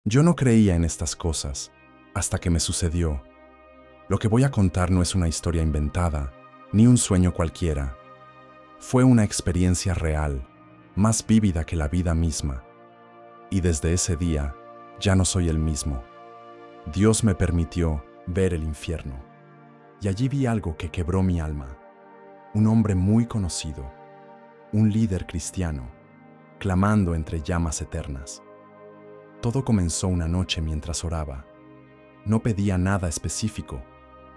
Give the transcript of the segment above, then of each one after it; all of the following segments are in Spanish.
Yo no creía en estas cosas hasta que me sucedió. Lo que voy a contar no es una historia inventada, ni un sueño cualquiera. Fue una experiencia real, más vívida que la vida misma. Y desde ese día, ya no soy el mismo. Dios me permitió ver el infierno. Y allí vi algo que quebró mi alma. Un hombre muy conocido, un líder cristiano, clamando entre llamas eternas. Todo comenzó una noche mientras oraba. No pedía nada específico,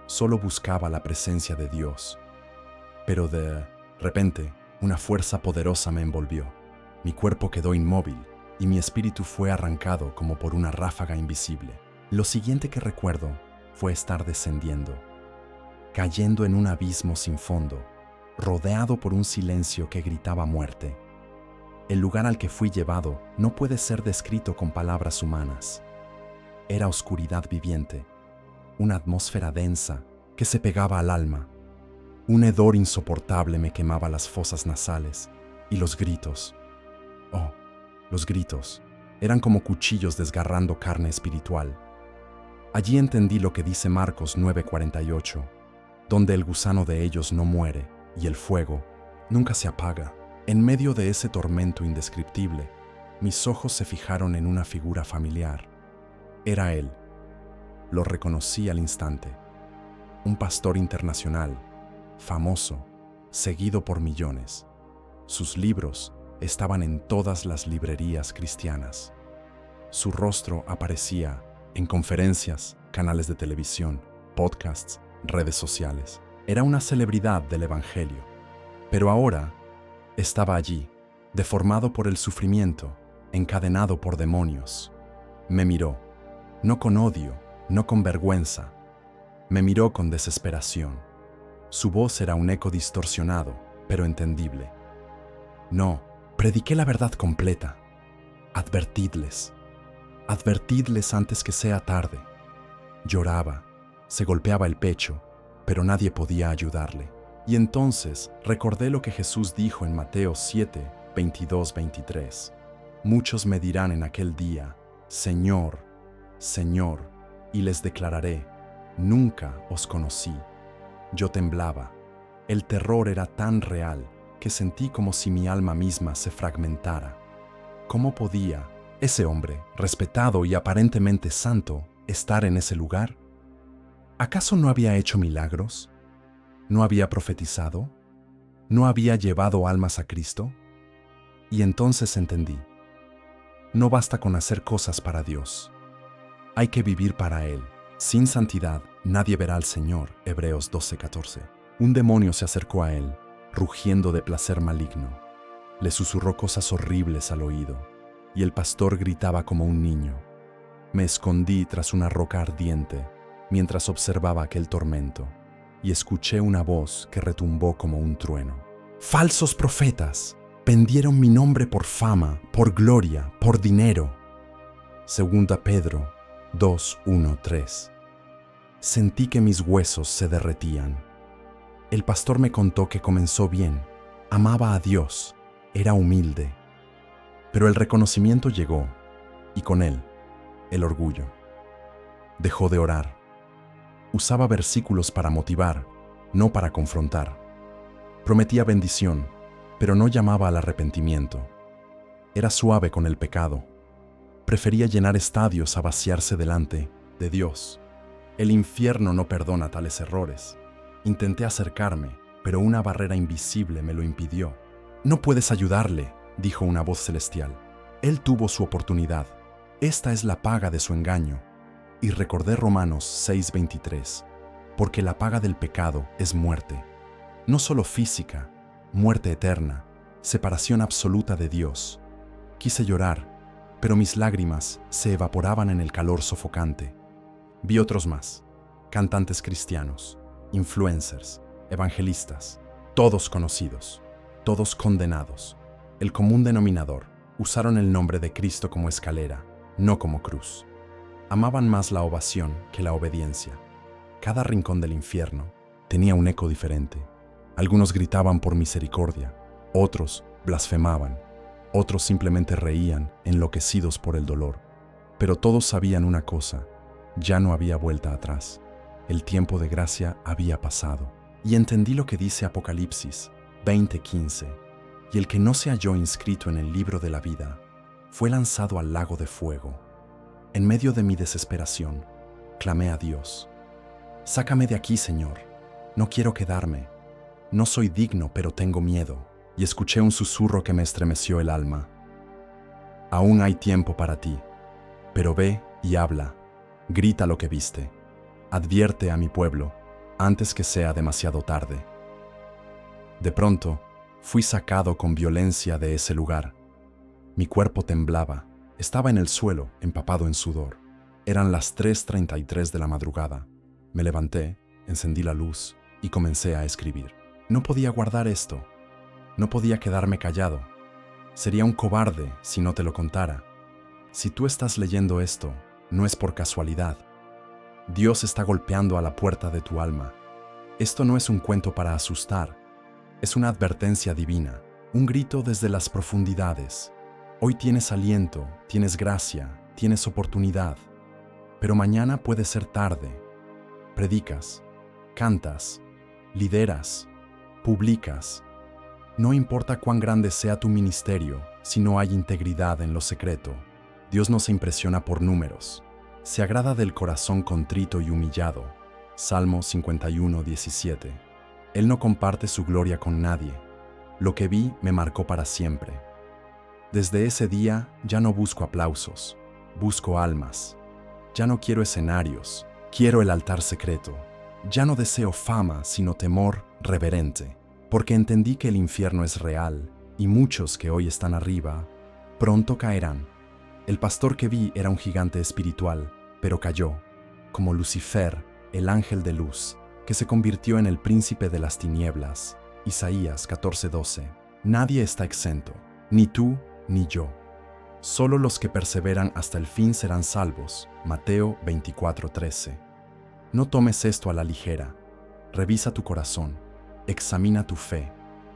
solo buscaba la presencia de Dios. Pero de repente, una fuerza poderosa me envolvió. Mi cuerpo quedó inmóvil y mi espíritu fue arrancado como por una ráfaga invisible. Lo siguiente que recuerdo fue estar descendiendo, cayendo en un abismo sin fondo, rodeado por un silencio que gritaba muerte. El lugar al que fui llevado no puede ser descrito con palabras humanas. Era oscuridad viviente, una atmósfera densa que se pegaba al alma. Un hedor insoportable me quemaba las fosas nasales y los gritos. Oh, los gritos eran como cuchillos desgarrando carne espiritual. Allí entendí lo que dice Marcos 9:48, donde el gusano de ellos no muere y el fuego nunca se apaga. En medio de ese tormento indescriptible, mis ojos se fijaron en una figura familiar. Era él. Lo reconocí al instante. Un pastor internacional, famoso, seguido por millones. Sus libros estaban en todas las librerías cristianas. Su rostro aparecía en conferencias, canales de televisión, podcasts, redes sociales. Era una celebridad del Evangelio. Pero ahora estaba allí, deformado por el sufrimiento, encadenado por demonios. Me miró, no con odio, no con vergüenza. Me miró con desesperación. Su voz era un eco distorsionado, pero entendible. No, prediqué la verdad completa. Advertidles antes que sea tarde. Lloraba, se golpeaba el pecho, pero nadie podía ayudarle. Y entonces recordé lo que Jesús dijo en Mateo 7:22-23. Muchos me dirán en aquel día, Señor, Señor, y les declararé, nunca os conocí. Yo temblaba. El terror era tan real que sentí como si mi alma misma se fragmentara. ¿Cómo podía ese hombre, respetado y aparentemente santo, estar en ese lugar? ¿Acaso no había hecho milagros? ¿No había profetizado? ¿No había llevado almas a Cristo? Y entonces entendí. No basta con hacer cosas para Dios. Hay que vivir para Él. Sin santidad, nadie verá al Señor. Hebreos 12:14. Un demonio se acercó a él, rugiendo de placer maligno. Le susurró cosas horribles al oído, y el pastor gritaba como un niño. Me escondí tras una roca ardiente, mientras observaba aquel tormento, y escuché una voz que retumbó como un trueno. ¡Falsos profetas! Vendieron mi nombre por fama, por gloria, por dinero. Segunda Pedro 2:1-3. Sentí que mis huesos se derretían. El pastor me contó que comenzó bien, amaba a Dios, era humilde. Pero el reconocimiento llegó, y con él, el orgullo. Dejó de orar. Usaba versículos para motivar, no para confrontar. Prometía bendición, pero no llamaba al arrepentimiento. Era suave con el pecado. Prefería llenar estadios a vaciarse delante de Dios. El infierno no perdona tales errores. Intenté acercarme, pero una barrera invisible me lo impidió. No puedes ayudarle, dijo una voz celestial. Él tuvo su oportunidad. Esta es la paga de su engaño. Y recordé Romanos 6:23, porque la paga del pecado es muerte. No solo física, muerte eterna, separación absoluta de Dios. Quise llorar, pero mis lágrimas se evaporaban en el calor sofocante. Vi otros más, cantantes cristianos, influencers, evangelistas, todos conocidos, todos condenados. El común denominador, usaron el nombre de Cristo como escalera, no como cruz. Amaban más la ovación que la obediencia. Cada rincón del infierno tenía un eco diferente. Algunos gritaban por misericordia, otros blasfemaban, otros simplemente reían, enloquecidos por el dolor. Pero todos sabían una cosa: ya no había vuelta atrás. El tiempo de gracia había pasado. Y entendí lo que dice Apocalipsis 20:15. Y el que no se halló inscrito en el libro de la vida fue lanzado al lago de fuego. En medio de mi desesperación, clamé a Dios: sácame de aquí, Señor. No quiero quedarme. No soy digno, pero tengo miedo. Y escuché un susurro que me estremeció el alma: aún hay tiempo para ti, pero ve y habla. Grita lo que viste. Advierte a mi pueblo antes que sea demasiado tarde. De pronto, fui sacado con violencia de ese lugar. Mi cuerpo temblaba. Estaba en el suelo, empapado en sudor. Eran las 3:33 de la madrugada. Me levanté, encendí la luz y comencé a escribir. No podía guardar esto. No podía quedarme callado. Sería un cobarde si no te lo contara. Si tú estás leyendo esto, no es por casualidad. Dios está golpeando a la puerta de tu alma. Esto no es un cuento para asustar. Es una advertencia divina, un grito desde las profundidades. Hoy tienes aliento, tienes gracia, tienes oportunidad. Pero mañana puede ser tarde. Predicas, cantas, lideras, publicas. No importa cuán grande sea tu ministerio, si no hay integridad en lo secreto. Dios no se impresiona por números. Se agrada del corazón contrito y humillado. Salmo 51:17. Él no comparte su gloria con nadie. Lo que vi me marcó para siempre. Desde ese día ya no busco aplausos, busco almas. Ya no quiero escenarios, quiero el altar secreto. Ya no deseo fama, sino temor reverente, porque entendí que el infierno es real y muchos que hoy están arriba pronto caerán. El pastor que vi era un gigante espiritual, pero cayó, como Lucifer, el ángel de luz, que se convirtió en el príncipe de las tinieblas. Isaías 14:12. Nadie está exento, ni tú ni yo. Solo los que perseveran hasta el fin serán salvos. Mateo 24:13. No tomes esto a la ligera. Revisa tu corazón, examina tu fe,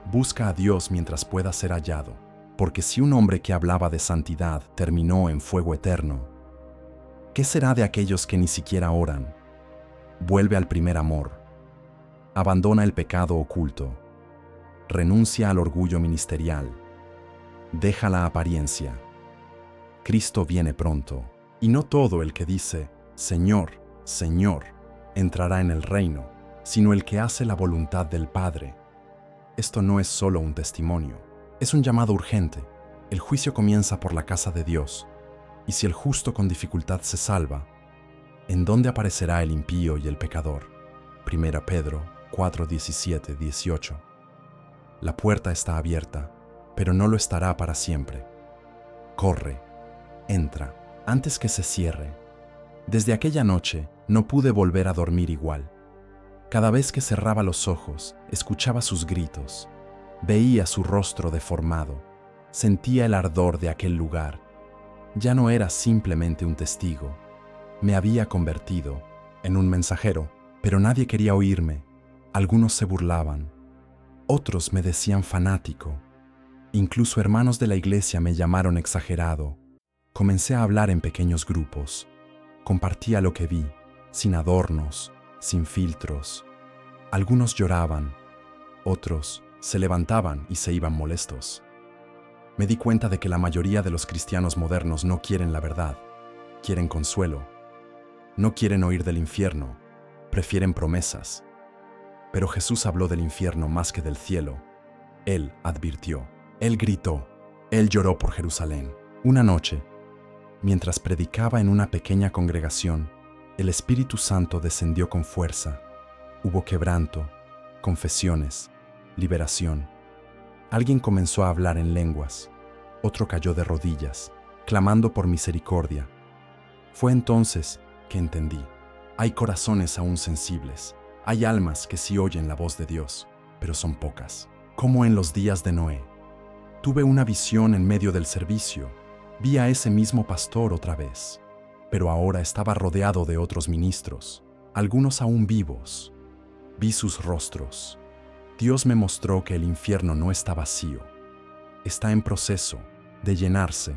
busca a Dios mientras pueda ser hallado, porque si un hombre que hablaba de santidad terminó en fuego eterno, ¿qué será de aquellos que ni siquiera oran? Vuelve al primer amor. Abandona el pecado oculto. Renuncia al orgullo ministerial. Deja la apariencia. Cristo viene pronto, y no todo el que dice, Señor, Señor, entrará en el reino, sino el que hace la voluntad del Padre. Esto no es solo un testimonio, es un llamado urgente. El juicio comienza por la casa de Dios, y si el justo con dificultad se salva, ¿en dónde aparecerá el impío y el pecador? 1 Pedro 4:17-18. La puerta está abierta, pero no lo estará para siempre. Corre, entra, antes que se cierre. Desde aquella noche no pude volver a dormir igual. Cada vez que cerraba los ojos, escuchaba sus gritos, veía su rostro deformado, sentía el ardor de aquel lugar. Ya no era simplemente un testigo, me había convertido en un mensajero, pero nadie quería oírme. Algunos se burlaban, otros me decían fanático. Incluso hermanos de la iglesia me llamaron exagerado. Comencé a hablar en pequeños grupos. Compartía lo que vi, sin adornos, sin filtros. Algunos lloraban, otros se levantaban y se iban molestos. Me di cuenta de que la mayoría de los cristianos modernos no quieren la verdad, quieren consuelo. No quieren oír del infierno, prefieren promesas. Pero Jesús habló del infierno más que del cielo. Él advirtió, Él gritó, Él lloró por Jerusalén. Una noche, mientras predicaba en una pequeña congregación, el Espíritu Santo descendió con fuerza. Hubo quebranto, confesiones, liberación. Alguien comenzó a hablar en lenguas, otro cayó de rodillas, clamando por misericordia. Fue entonces que entendí. Hay corazones aún sensibles, hay almas que sí oyen la voz de Dios, pero son pocas. Como en los días de Noé. Tuve una visión en medio del servicio. Vi a ese mismo pastor otra vez, pero ahora estaba rodeado de otros ministros, algunos aún vivos. Vi sus rostros. Dios me mostró que el infierno no está vacío, está en proceso de llenarse.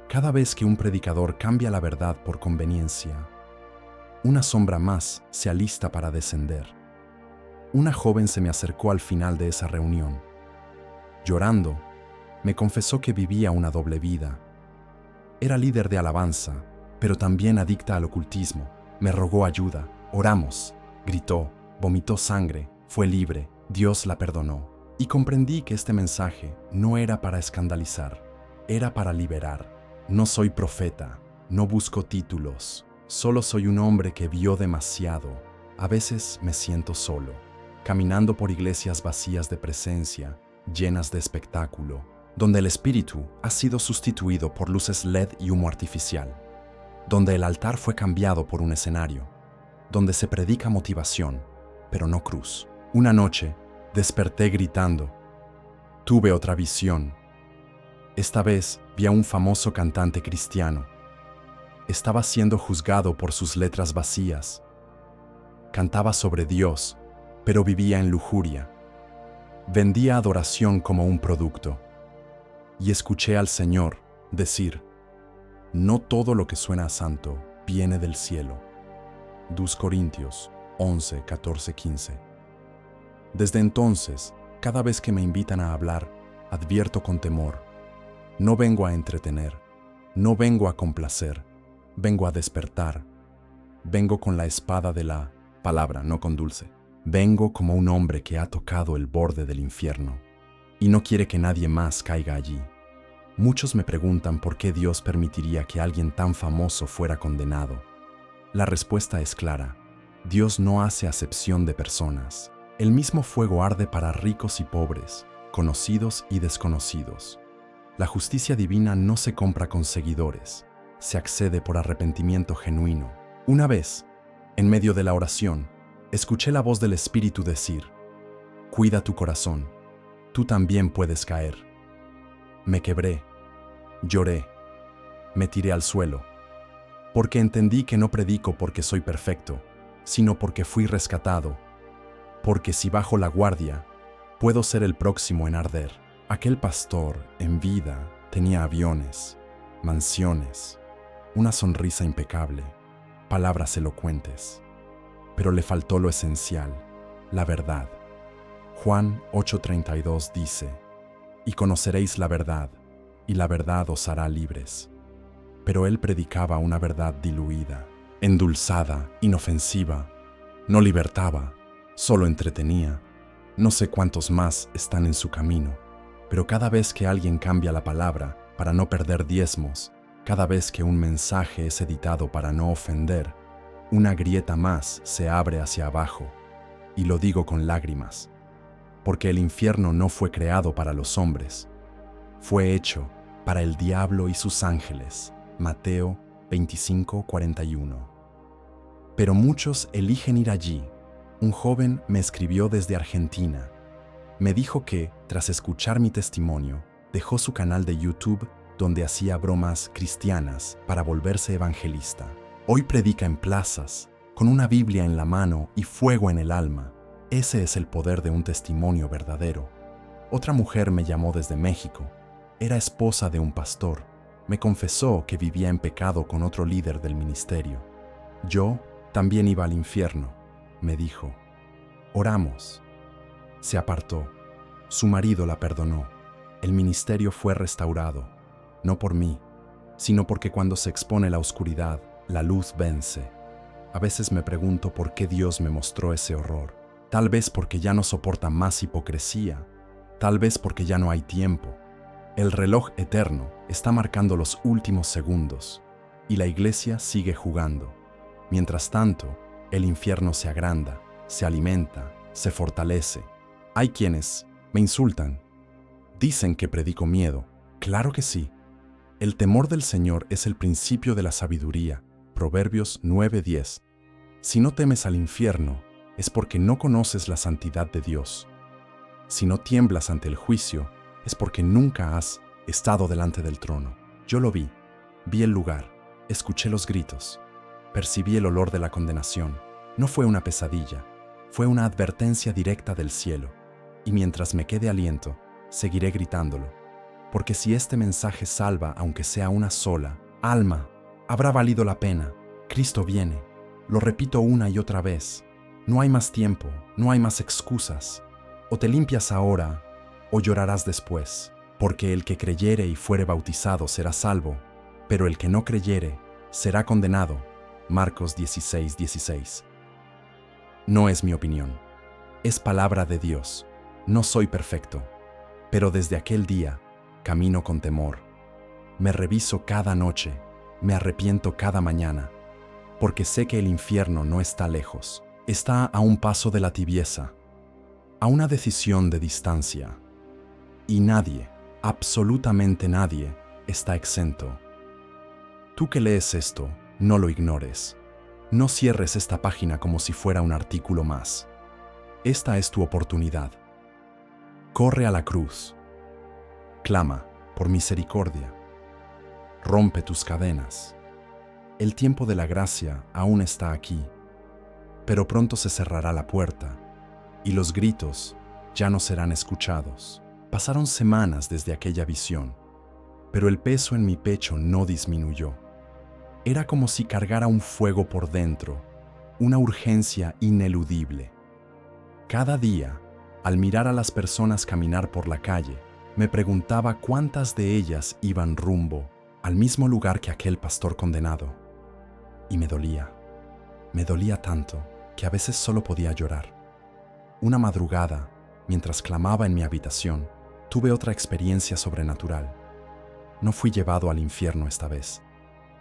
Cada vez que un predicador cambia la verdad por conveniencia, una sombra más se alista para descender. Una joven se me acercó al final de esa reunión. Llorando, me confesó que vivía una doble vida. Era líder de alabanza, pero también adicta al ocultismo. Me rogó ayuda. Oramos. Gritó, vomitó sangre, fue libre. Dios la perdonó. Y comprendí que este mensaje no era para escandalizar, era para liberar. No soy profeta, no busco títulos. Solo soy un hombre que vio demasiado. A veces me siento solo, caminando por iglesias vacías de presencia, llenas de espectáculo, donde el espíritu ha sido sustituido por luces LED y humo artificial, donde el altar fue cambiado por un escenario, donde se predica motivación, pero no cruz. Una noche, desperté gritando. Tuve otra visión. Esta vez vi a un famoso cantante cristiano. Estaba siendo juzgado por sus letras vacías. Cantaba sobre Dios, pero vivía en lujuria. Vendía adoración como un producto. Y escuché al Señor decir: no todo lo que suena a santo viene del cielo. 2 Corintios 11, 14, 15. Desde entonces, cada vez que me invitan a hablar, advierto con temor: no vengo a entretener, no vengo a complacer, vengo a despertar. Vengo con la espada de la palabra, no con dulce. Vengo como un hombre que ha tocado el borde del infierno y no quiere que nadie más caiga allí. Muchos me preguntan por qué Dios permitiría que alguien tan famoso fuera condenado. La respuesta es clara: Dios no hace acepción de personas. El mismo fuego arde para ricos y pobres, conocidos y desconocidos. La justicia divina no se compra con seguidores, se accede por arrepentimiento genuino. Una vez, en medio de la oración, escuché la voz del Espíritu decir: cuida tu corazón, tú también puedes caer. Me quebré, lloré, me tiré al suelo, porque entendí que no predico porque soy perfecto, sino porque fui rescatado, porque si bajo la guardia, puedo ser el próximo en arder. Aquel pastor, en vida, tenía aviones, mansiones, una sonrisa impecable, palabras elocuentes, pero le faltó lo esencial, la verdad. Juan 8:32 dice: y conoceréis la verdad, y la verdad os hará libres. Pero él predicaba una verdad diluida, endulzada, inofensiva. No libertaba, solo entretenía. No sé cuántos más están en su camino, pero cada vez que alguien cambia la palabra para no perder diezmos, cada vez que un mensaje es editado para no ofender, una grieta más se abre hacia abajo. Y lo digo con lágrimas, porque el infierno no fue creado para los hombres, fue hecho para el diablo y sus ángeles. Mateo 25:41. Pero muchos eligen ir allí. Un joven me escribió desde Argentina. Me dijo que, tras escuchar mi testimonio, dejó su canal de YouTube donde hacía bromas cristianas para volverse evangelista. Hoy predica en plazas, con una Biblia en la mano y fuego en el alma. Ese es el poder de un testimonio verdadero. Otra mujer me llamó desde México. Era esposa de un pastor. Me confesó que vivía en pecado con otro líder del ministerio. Yo también iba al infierno, me dijo. Oramos. Se apartó. Su marido la perdonó. El ministerio fue restaurado, no por mí, sino porque cuando se expone la oscuridad, la luz vence. A veces me pregunto por qué Dios me mostró ese horror. Tal vez porque ya no soporta más hipocresía. Tal vez porque ya no hay tiempo. El reloj eterno está marcando los últimos segundos y la iglesia sigue jugando. Mientras tanto, el infierno se agranda, se alimenta, se fortalece. Hay quienes me insultan. Dicen que predico miedo. Claro que sí. El temor del Señor es el principio de la sabiduría. Proverbios 9:10. Si no temes al infierno, es porque no conoces la santidad de Dios. Si no tiemblas ante el juicio, es porque nunca has estado delante del trono. Yo lo vi el lugar, escuché los gritos, percibí el olor de la condenación. No fue una pesadilla, fue una advertencia directa del cielo. Y mientras me quede aliento, seguiré gritándolo. porque si este mensaje salva aunque sea una sola alma, habrá valido la pena. Cristo viene. Lo repito una y otra vez. No hay más tiempo, no hay más excusas. O te limpias ahora, o llorarás después, porque el que creyere y fuere bautizado será salvo, pero el que no creyere será condenado. Marcos 16:16. No es mi opinión, es palabra de Dios. No soy perfecto, pero desde aquel día camino con temor. Me reviso cada noche, me arrepiento cada mañana, porque sé que el infierno no está lejos, está a un paso de la tibieza, a una decisión de distancia. Y nadie, absolutamente nadie, está exento. Tú que lees esto, no lo ignores. No cierres esta página como si fuera un artículo más. Esta es tu oportunidad. Corre a la cruz. Clama por misericordia. Rompe tus cadenas. El tiempo de la gracia aún está aquí, pero pronto se cerrará la puerta y los gritos ya no serán escuchados. Pasaron semanas desde aquella visión, pero el peso en mi pecho no disminuyó. Era como si cargara un fuego por dentro, una urgencia ineludible. Cada día, al mirar a las personas caminar por la calle, me preguntaba cuántas de ellas iban rumbo al mismo lugar que aquel pastor condenado. Y me dolía tanto que a veces solo podía llorar. Una madrugada, mientras clamaba en mi habitación, tuve otra experiencia sobrenatural. No fui llevado al infierno esta vez,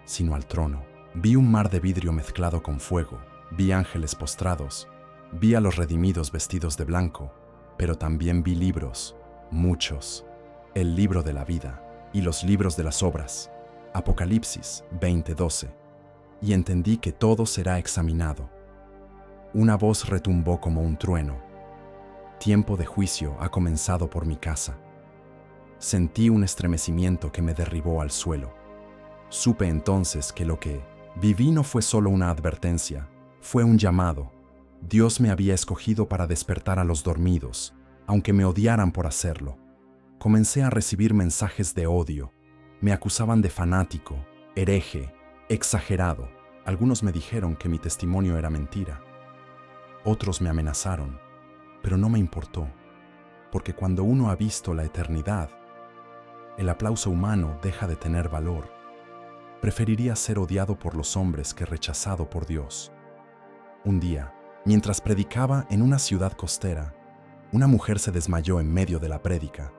sino al trono. Vi un mar de vidrio mezclado con fuego, vi ángeles postrados, vi a los redimidos vestidos de blanco, pero también vi libros, muchos, el libro de la vida y los libros de las obras, Apocalipsis 20:12, y entendí que todo será examinado. Una voz retumbó como un trueno. Tiempo de juicio ha comenzado por mi casa. Sentí un estremecimiento que me derribó al suelo. Supe entonces que lo que viví no fue solo una advertencia, fue un llamado. Dios me había escogido para despertar a los dormidos, aunque me odiaran por hacerlo. Comencé a recibir mensajes de odio. Me acusaban de fanático, hereje, exagerado. Algunos me dijeron que mi testimonio era mentira. Otros me amenazaron, pero no me importó, porque cuando uno ha visto la eternidad, el aplauso humano deja de tener valor. Preferiría ser odiado por los hombres que rechazado por Dios. Un día, mientras predicaba en una ciudad costera, una mujer se desmayó en medio de la prédica.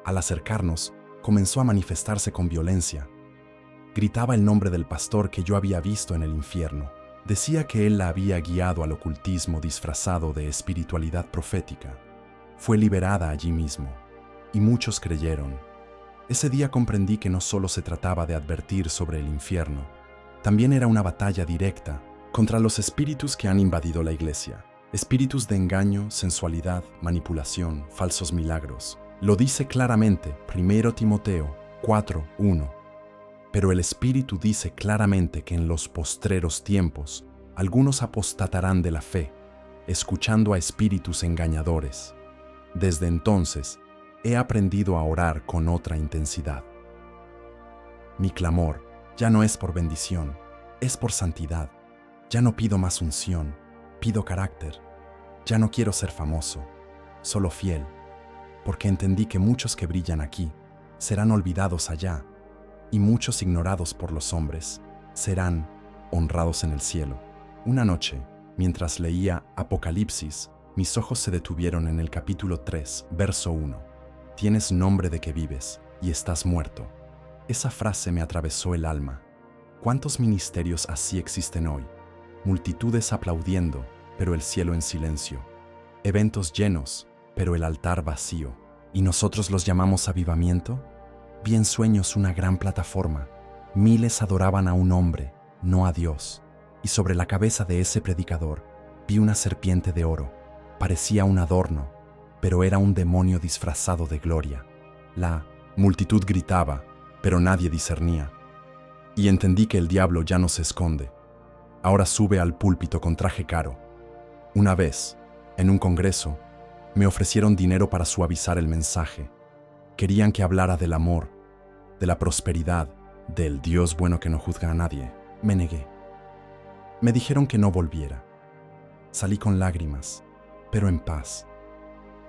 Al acercarnos, comenzó a manifestarse con violencia. Gritaba el nombre del pastor que yo había visto en el infierno. Decía que él la había guiado al ocultismo disfrazado de espiritualidad profética. Fue liberada allí mismo, y muchos creyeron. Ese día comprendí que no solo se trataba de advertir sobre el infierno, también era una batalla directa contra los espíritus que han invadido la iglesia. Espíritus de engaño, sensualidad, manipulación, falsos milagros. Lo dice claramente 1 Timoteo 4:1. Pero el Espíritu dice claramente que en los postreros tiempos algunos apostatarán de la fe, escuchando a espíritus engañadores. Desde entonces, he aprendido a orar con otra intensidad. Mi clamor ya no es por bendición, es por santidad. Ya no pido más unción, pido carácter. Ya no quiero ser famoso, solo fiel, porque entendí que muchos que brillan aquí serán olvidados allá, y muchos ignorados por los hombres serán honrados en el cielo. Una noche, mientras leía Apocalipsis, mis ojos se detuvieron en el capítulo 3, verso 1. Tienes nombre de que vives y estás muerto. Esa frase me atravesó el alma. ¿Cuántos ministerios así existen hoy? Multitudes aplaudiendo, pero el cielo en silencio. Eventos llenos, pero el altar vacío. ¿Y nosotros los llamamos avivamiento? Vi en sueños una gran plataforma. Miles adoraban a un hombre, no a Dios. Y sobre la cabeza de ese predicador vi una serpiente de oro. Parecía un adorno, pero era un demonio disfrazado de gloria. La multitud gritaba, pero nadie discernía. Y entendí que el diablo ya no se esconde. Ahora sube al púlpito con traje caro. Una vez, en un congreso, me ofrecieron dinero para suavizar el mensaje. Querían que hablara del amor, de la prosperidad, del Dios bueno que no juzga a nadie. Me negué. Me dijeron que no volviera. Salí con lágrimas, pero en paz,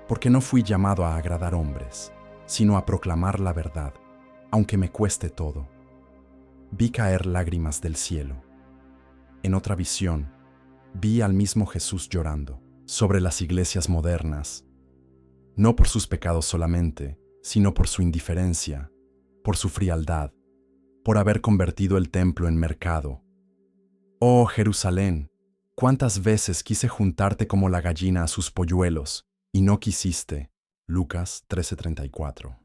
porque no fui llamado a agradar hombres, sino a proclamar la verdad, aunque me cueste todo. Vi caer lágrimas del cielo. En otra visión, vi al mismo Jesús llorando sobre las iglesias modernas, no por sus pecados solamente, sino por su indiferencia, por su frialdad, por haber convertido el templo en mercado. Oh Jerusalén, cuántas veces quise juntarte como la gallina a sus polluelos, y no quisiste. Lucas 13:34.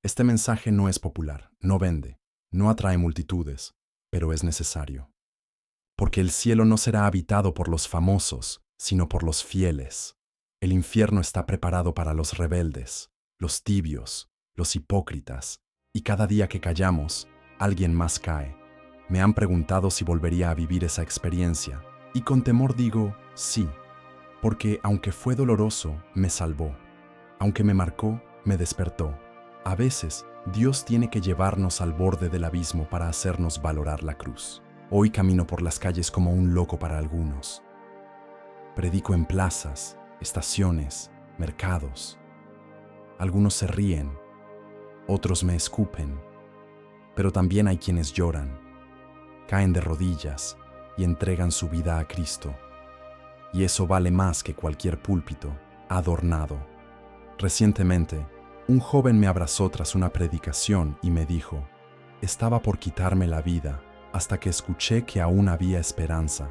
Este mensaje no es popular, no vende, no atrae multitudes, pero es necesario. Porque el cielo no será habitado por los famosos, sino por los fieles. El infierno está preparado para los rebeldes, los tibios, los hipócritas, y cada día que callamos, alguien más cae. Me han preguntado si volvería a vivir esa experiencia, y con temor digo, sí, porque aunque fue doloroso, me salvó. Aunque me marcó, me despertó. A veces, Dios tiene que llevarnos al borde del abismo para hacernos valorar la cruz. Hoy camino por las calles como un loco para algunos. Predico en plazas, estaciones, mercados. Algunos se ríen, otros me escupen, pero también hay quienes lloran, caen de rodillas y entregan su vida a Cristo. Y eso vale más que cualquier púlpito adornado. Recientemente, un joven me abrazó tras una predicación y me dijo, estaba por quitarme la vida hasta que escuché que aún había esperanza.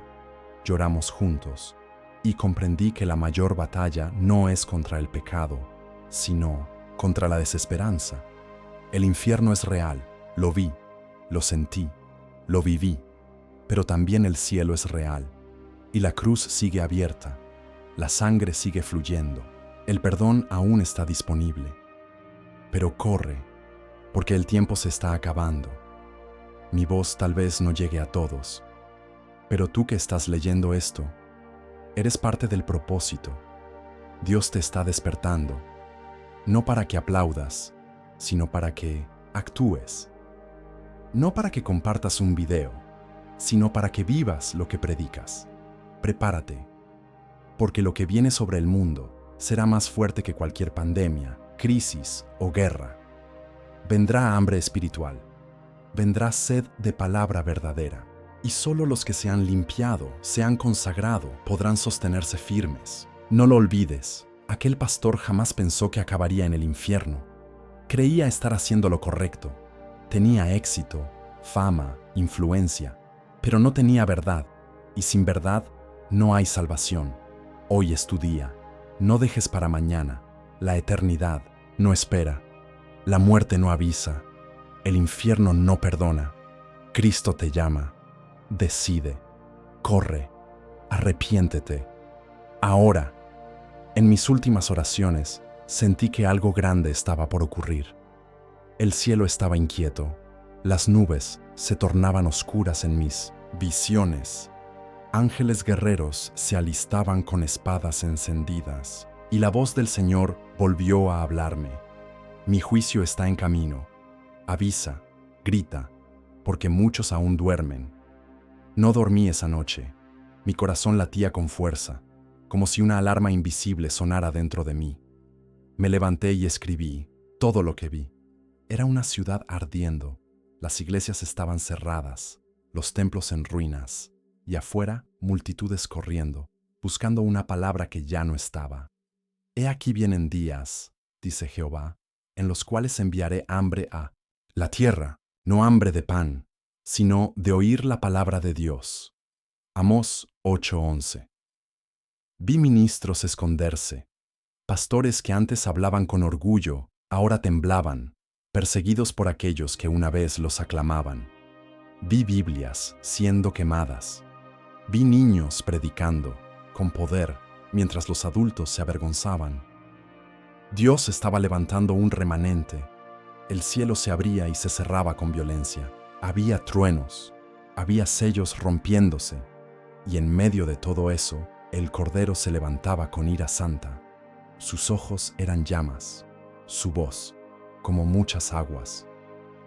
Lloramos juntos y comprendí que la mayor batalla no es contra el pecado, sino contra la desesperanza. El infierno es real, lo vi, lo sentí, lo viví, pero también el cielo es real, y la cruz sigue abierta, la sangre sigue fluyendo, el perdón aún está disponible. Pero corre, porque el tiempo se está acabando. Mi voz tal vez no llegue a todos, pero tú que estás leyendo esto, eres parte del propósito. Dios te está despertando, no para que aplaudas, sino para que actúes. No para que compartas un video, sino para que vivas lo que predicas. Prepárate, porque lo que viene sobre el mundo será más fuerte que cualquier pandemia, crisis o guerra. Vendrá hambre espiritual. Vendrá sed de palabra verdadera, y solo los que se han limpiado, se han consagrado, podrán sostenerse firmes. No lo olvides, aquel pastor jamás pensó que acabaría en el infierno. Creía estar haciendo lo correcto. Tenía éxito, fama, influencia, pero no tenía verdad, y sin verdad no hay salvación. Hoy es tu día. No dejes para mañana. La eternidad no espera. La muerte no avisa. El infierno no perdona. Cristo te llama. Decide. Corre. Arrepiéntete. Ahora. En mis últimas oraciones, sentí que algo grande estaba por ocurrir. El cielo estaba inquieto. Las nubes se tornaban oscuras en mis visiones. Ángeles guerreros se alistaban con espadas encendidas, y la voz del Señor volvió a hablarme. Mi juicio está en camino. Avisa, grita, porque muchos aún duermen. No dormí esa noche. Mi corazón latía con fuerza, como si una alarma invisible sonara dentro de mí. Me levanté y escribí todo lo que vi. Era una ciudad ardiendo. Las iglesias estaban cerradas, los templos en ruinas, y afuera multitudes corriendo, buscando una palabra que ya no estaba. He aquí vienen días, dice Jehová, en los cuales enviaré hambre a la tierra, no hambre de pan, sino de oír la palabra de Dios. Amós 8:11. Vi ministros esconderse, pastores que antes hablaban con orgullo, ahora temblaban, perseguidos por aquellos que una vez los aclamaban. Vi Biblias siendo quemadas. Vi niños predicando, con poder, mientras los adultos se avergonzaban. Dios estaba levantando un remanente. El cielo se abría y se cerraba con violencia. Había truenos, había sellos rompiéndose, y en medio de todo eso, el Cordero se levantaba con ira santa. Sus ojos eran llamas, su voz, como muchas aguas.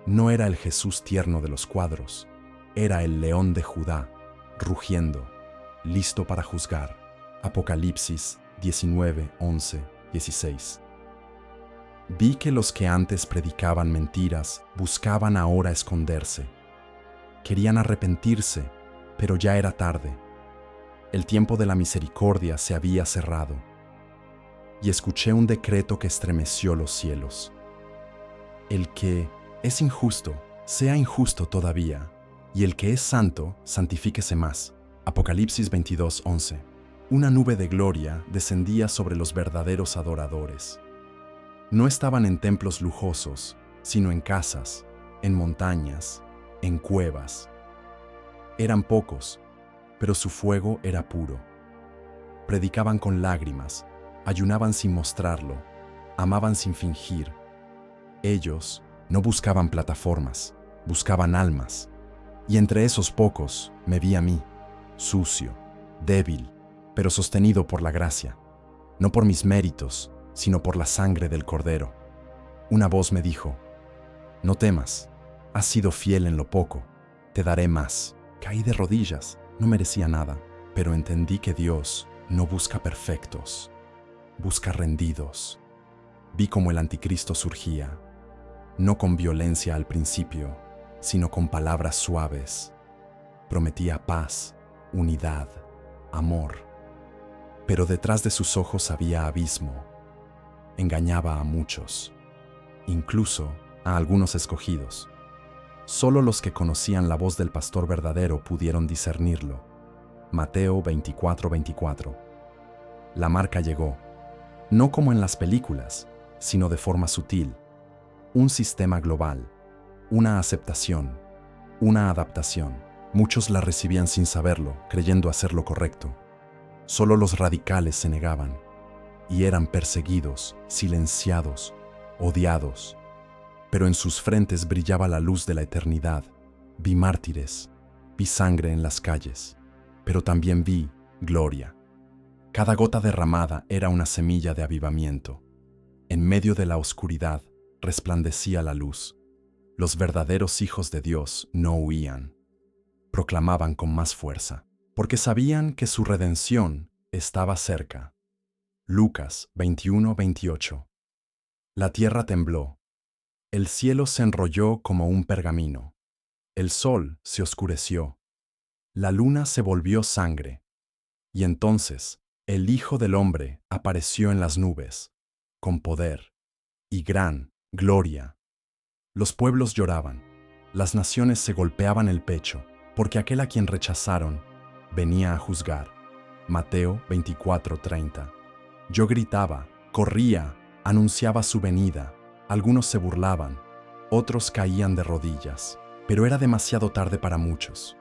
No era el Jesús tierno de los cuadros, era el león de Judá, rugiendo, listo para juzgar. Apocalipsis 19, 11, 16. Vi que los que antes predicaban mentiras buscaban ahora esconderse. Querían arrepentirse, pero ya era tarde. El tiempo de la misericordia se había cerrado. Y escuché un decreto que estremeció los cielos. El que es injusto, sea injusto todavía, y el que es santo, santifíquese más. Apocalipsis 22, 11. Una nube de gloria descendía sobre los verdaderos adoradores. No estaban en templos lujosos, sino en casas, en montañas, en cuevas. Eran pocos, pero su fuego era puro. Predicaban con lágrimas, ayunaban sin mostrarlo, amaban sin fingir. Ellos no buscaban plataformas, buscaban almas. Y entre esos pocos me vi a mí, sucio, débil, pero sostenido por la gracia, no por mis méritos, sino por la sangre del Cordero. Una voz me dijo: no temas, has sido fiel en lo poco, te daré más. Caí de rodillas, no merecía nada, pero entendí que Dios no busca perfectos, busca rendidos. Vi cómo el anticristo surgía, no con violencia al principio, sino con palabras suaves. Prometía paz, unidad, amor. Pero detrás de sus ojos había abismo. Engañaba a muchos, incluso a algunos escogidos. Solo los que conocían la voz del pastor verdadero pudieron discernirlo. Mateo 24, 24. La marca llegó, no como en las películas, sino de forma sutil. Un sistema global, una aceptación, una adaptación. Muchos la recibían sin saberlo, creyendo hacer lo correcto. Solo los radicales se negaban, y eran perseguidos, silenciados, odiados. Pero en sus frentes brillaba la luz de la eternidad. Vi mártires, vi sangre en las calles, pero también vi gloria. Cada gota derramada era una semilla de avivamiento. En medio de la oscuridad resplandecía la luz. Los verdaderos hijos de Dios no huían. Proclamaban con más fuerza, porque sabían que su redención estaba cerca. Lucas 21, 28. La tierra tembló. El cielo se enrolló como un pergamino. El sol se oscureció. La luna se volvió sangre. Y entonces el Hijo del Hombre apareció en las nubes, con poder y gran gloria. Los pueblos lloraban, las naciones se golpeaban el pecho, porque aquel a quien rechazaron venía a juzgar. Mateo 24:30. Yo gritaba, corría, anunciaba su venida. Algunos se burlaban, otros caían de rodillas, pero era demasiado tarde para muchos.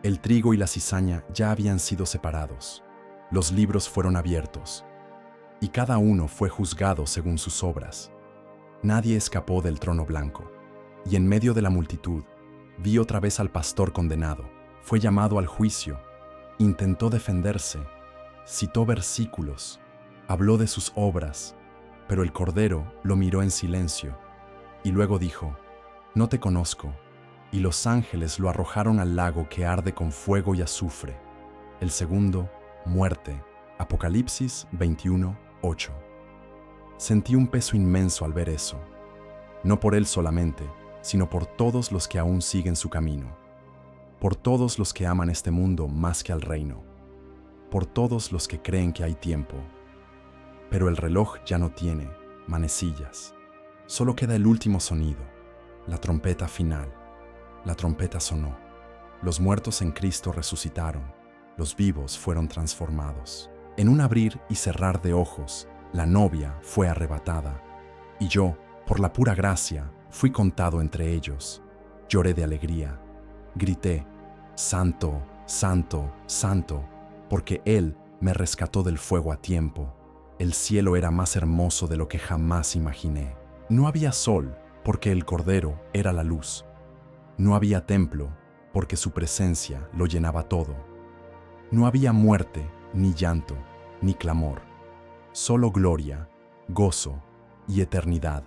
El trigo y la cizaña ya habían sido separados. Los libros fueron abiertos, y cada uno fue juzgado según sus obras. Nadie escapó del trono blanco, y en medio de la multitud vi otra vez al pastor condenado. Fue llamado al juicio, intentó defenderse, citó versículos, habló de sus obras, pero el Cordero lo miró en silencio, y luego dijo: no te conozco, y los ángeles lo arrojaron al lago que arde con fuego y azufre. El segundo, muerte. Apocalipsis 21, 8. Sentí un peso inmenso al ver eso, no por él solamente, sino por todos los que aún siguen su camino, por todos los que aman este mundo más que al reino, por todos los que creen que hay tiempo. Pero el reloj ya no tiene manecillas, solo queda el último sonido, la trompeta final. La trompeta sonó, los muertos en Cristo resucitaron, los vivos fueron transformados. En un abrir y cerrar de ojos, la novia fue arrebatada, y yo, por la pura gracia, fui contado entre ellos. Lloré de alegría, grité: Santo, Santo, Santo, porque Él me rescató del fuego a tiempo. El cielo era más hermoso de lo que jamás imaginé. No había sol, porque el Cordero era la luz. No había templo, porque su presencia lo llenaba todo. No había muerte, ni llanto, ni clamor. Solo gloria, gozo y eternidad.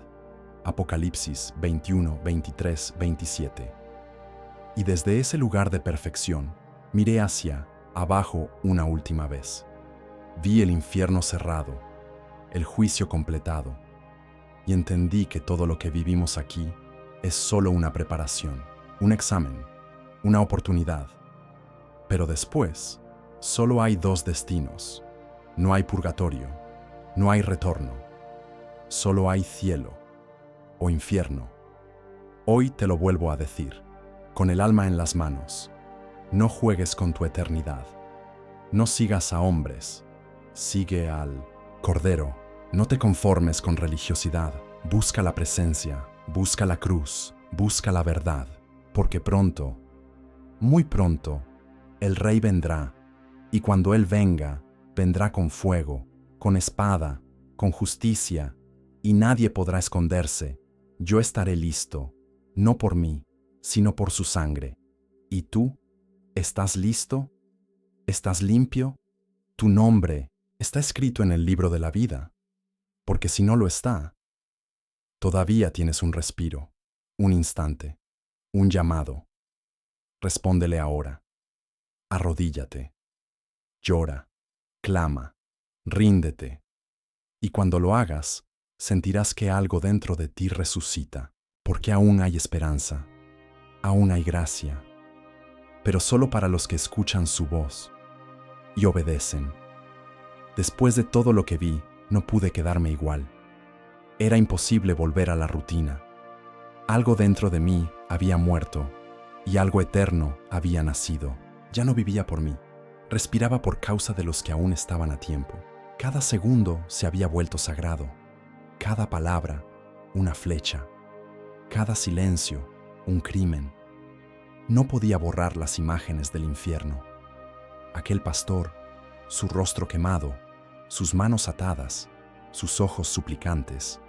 Apocalipsis 21, 23, 27. Y desde ese lugar de perfección, miré hacia abajo una última vez. Vi el infierno cerrado, el juicio completado, y entendí que todo lo que vivimos aquí es solo una preparación, un examen, una oportunidad. Pero después, solo hay dos destinos. No hay purgatorio, no hay retorno. Solo hay cielo o infierno. Hoy te lo vuelvo a decir, con el alma en las manos. No juegues con tu eternidad. No sigas a hombres, sigue al Cordero. No te conformes con religiosidad. Busca la presencia, busca la cruz, busca la verdad, porque pronto, muy pronto, el Rey vendrá, y cuando Él venga, vendrá con fuego, con espada, con justicia, y nadie podrá esconderse. Yo estaré listo, no por mí, sino por su sangre. ¿Y tú? ¿Estás listo? ¿Estás limpio? Tu nombre está escrito en el libro de la vida, porque si no lo está, todavía tienes un respiro, un instante, un llamado. Respóndele ahora. Arrodíllate, llora, clama, ríndete. Y cuando lo hagas, sentirás que algo dentro de ti resucita, porque aún hay esperanza, aún hay gracia, pero solo para los que escuchan su voz y obedecen. Después de todo lo que vi, no pude quedarme igual. Era imposible volver a la rutina. Algo dentro de mí había muerto y algo eterno había nacido. Ya no vivía por mí, respiraba por causa de los que aún estaban a tiempo. Cada segundo se había vuelto sagrado, cada palabra una flecha, cada silencio un crimen. No podía borrar las imágenes del infierno. Aquel pastor, su rostro quemado, sus manos atadas, sus ojos suplicantes.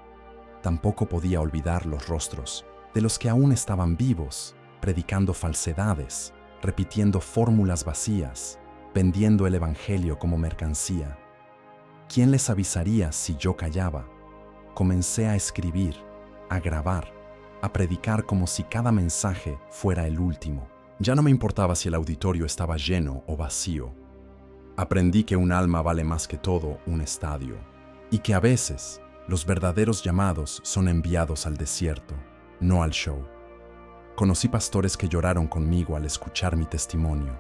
Tampoco podía olvidar los rostros de los que aún estaban vivos, predicando falsedades, repitiendo fórmulas vacías, vendiendo el evangelio como mercancía. ¿Quién les avisaría si yo callaba? Comencé a escribir, a grabar, a predicar como si cada mensaje fuera el último. Ya no me importaba si el auditorio estaba lleno o vacío. Aprendí que un alma vale más que todo un estadio, y que a veces los verdaderos llamados son enviados al desierto, no al show. Conocí pastores que lloraron conmigo al escuchar mi testimonio.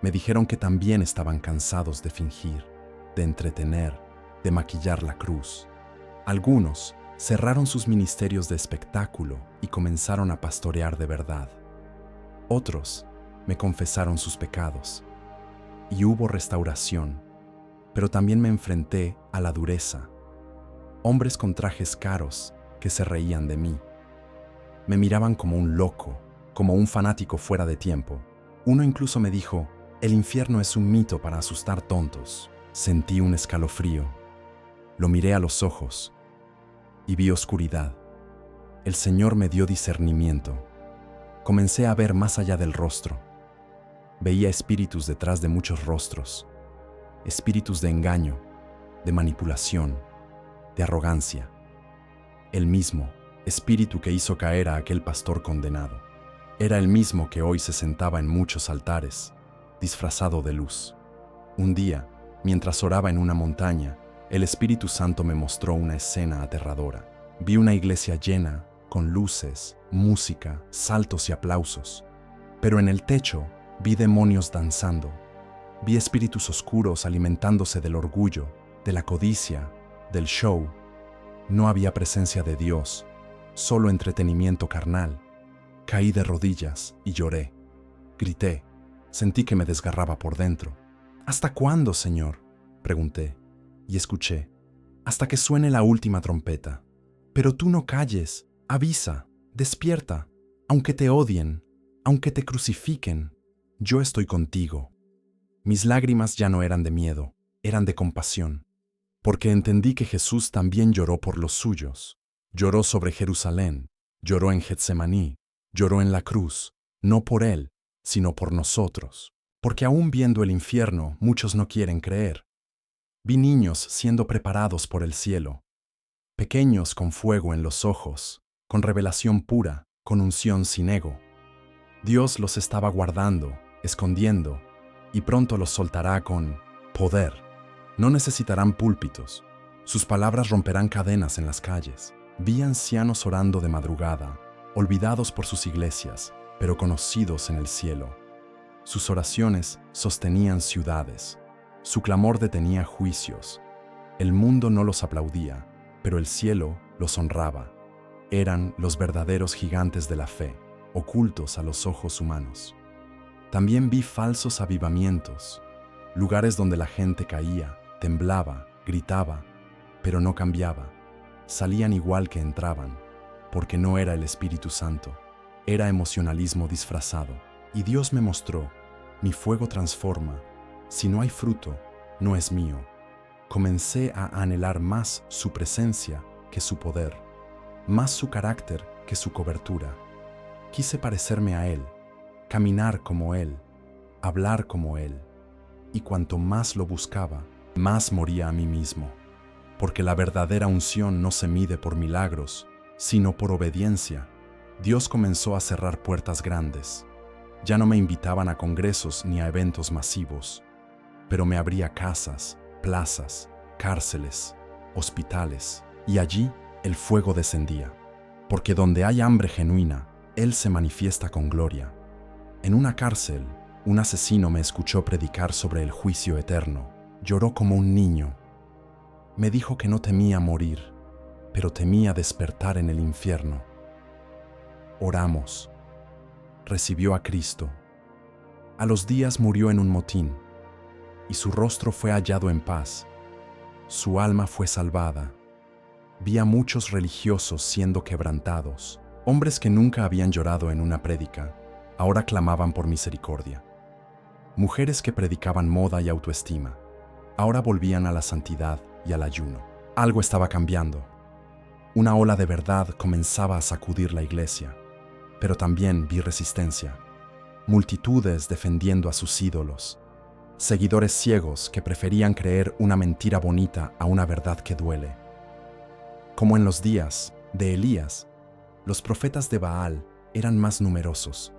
Me dijeron que también estaban cansados de fingir, de entretener, de maquillar la cruz. Algunos cerraron sus ministerios de espectáculo y comenzaron a pastorear de verdad. Otros me confesaron sus pecados. Y hubo restauración, pero también me enfrenté a la dureza. Hombres con trajes caros que se reían de mí. Me miraban como un loco, como un fanático fuera de tiempo. Uno incluso me dijo, el infierno es un mito para asustar tontos. Sentí un escalofrío. Lo miré a los ojos y vi oscuridad. El Señor me dio discernimiento. Comencé a ver más allá del rostro. Veía espíritus detrás de muchos rostros, espíritus de engaño, de manipulación, de arrogancia. El mismo espíritu que hizo caer a aquel pastor condenado era el mismo que hoy se sentaba en muchos altares, disfrazado de luz. Un día, mientras oraba en una montaña, el Espíritu Santo me mostró una escena aterradora. Vi una iglesia llena, con luces, música, saltos y aplausos. Pero en el techo vi demonios danzando. Vi espíritus oscuros alimentándose del orgullo, de la codicia, del show. No había presencia de Dios, solo entretenimiento carnal. Caí de rodillas y lloré. Grité. Sentí que me desgarraba por dentro. ¿Hasta cuándo, Señor?, pregunté, y escuché. Hasta que suene la última trompeta. Pero tú no calles, avisa, despierta. Aunque te odien, aunque te crucifiquen, yo estoy contigo. Mis lágrimas ya no eran de miedo, eran de compasión, porque entendí que Jesús también lloró por los suyos. Lloró sobre Jerusalén, lloró en Getsemaní, lloró en la cruz, no por Él, sino por nosotros. Porque aún viendo el infierno, muchos no quieren creer. Vi niños siendo preparados por el cielo, pequeños con fuego en los ojos, con revelación pura, con unción sin ego. Dios los estaba guardando, escondiendo, y pronto los soltará con poder. No necesitarán púlpitos. Sus palabras romperán cadenas en las calles. Vi ancianos orando de madrugada, olvidados por sus iglesias, pero conocidos en el cielo. Sus oraciones sostenían ciudades. Su clamor detenía juicios. El mundo no los aplaudía, pero el cielo los honraba. Eran los verdaderos gigantes de la fe, ocultos a los ojos humanos. También vi falsos avivamientos, lugares donde la gente caía, temblaba, gritaba, pero no cambiaba. Salían igual que entraban, porque no era el Espíritu Santo, era emocionalismo disfrazado. Y Dios me mostró, mi fuego transforma, si no hay fruto, no es mío. Comencé a anhelar más su presencia que su poder, más su carácter que su cobertura. Quise parecerme a Él, caminar como Él, hablar como Él. Y cuanto más lo buscaba, más moría a mí mismo. Porque la verdadera unción no se mide por milagros, sino por obediencia. Dios comenzó a cerrar puertas grandes. Ya no me invitaban a congresos ni a eventos masivos, pero me abría casas, plazas, cárceles, hospitales, y allí el fuego descendía. Porque donde hay hambre genuina, Él se manifiesta con gloria. En una cárcel, un asesino me escuchó predicar sobre el juicio eterno. Lloró como un niño. Me dijo que no temía morir, pero temía despertar en el infierno. Oramos. Recibió a Cristo. A los días murió en un motín, y su rostro fue hallado en paz. Su alma fue salvada. Vi a muchos religiosos siendo quebrantados. Hombres que nunca habían llorado en una prédica, ahora clamaban por misericordia. Mujeres que predicaban moda y autoestima, ahora volvían a la santidad y al ayuno. Algo estaba cambiando. Una ola de verdad comenzaba a sacudir la iglesia, pero también vi resistencia. Multitudes defendiendo a sus ídolos. Seguidores ciegos que preferían creer una mentira bonita a una verdad que duele. Como en los días de Elías, los profetas de Baal eran más numerosos,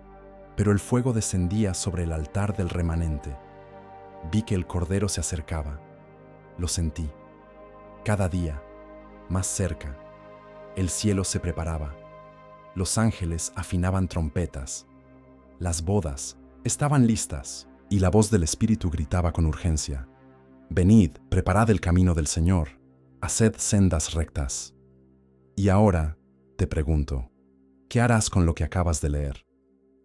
pero el fuego descendía sobre el altar del remanente. Vi que el Cordero se acercaba. Lo sentí. Cada día, más cerca, el cielo se preparaba. Los ángeles afinaban trompetas. Las bodas estaban listas, y la voz del Espíritu gritaba con urgencia: «Venid, preparad el camino del Señor, haced sendas rectas». Y ahora, te pregunto, ¿qué harás con lo que acabas de leer?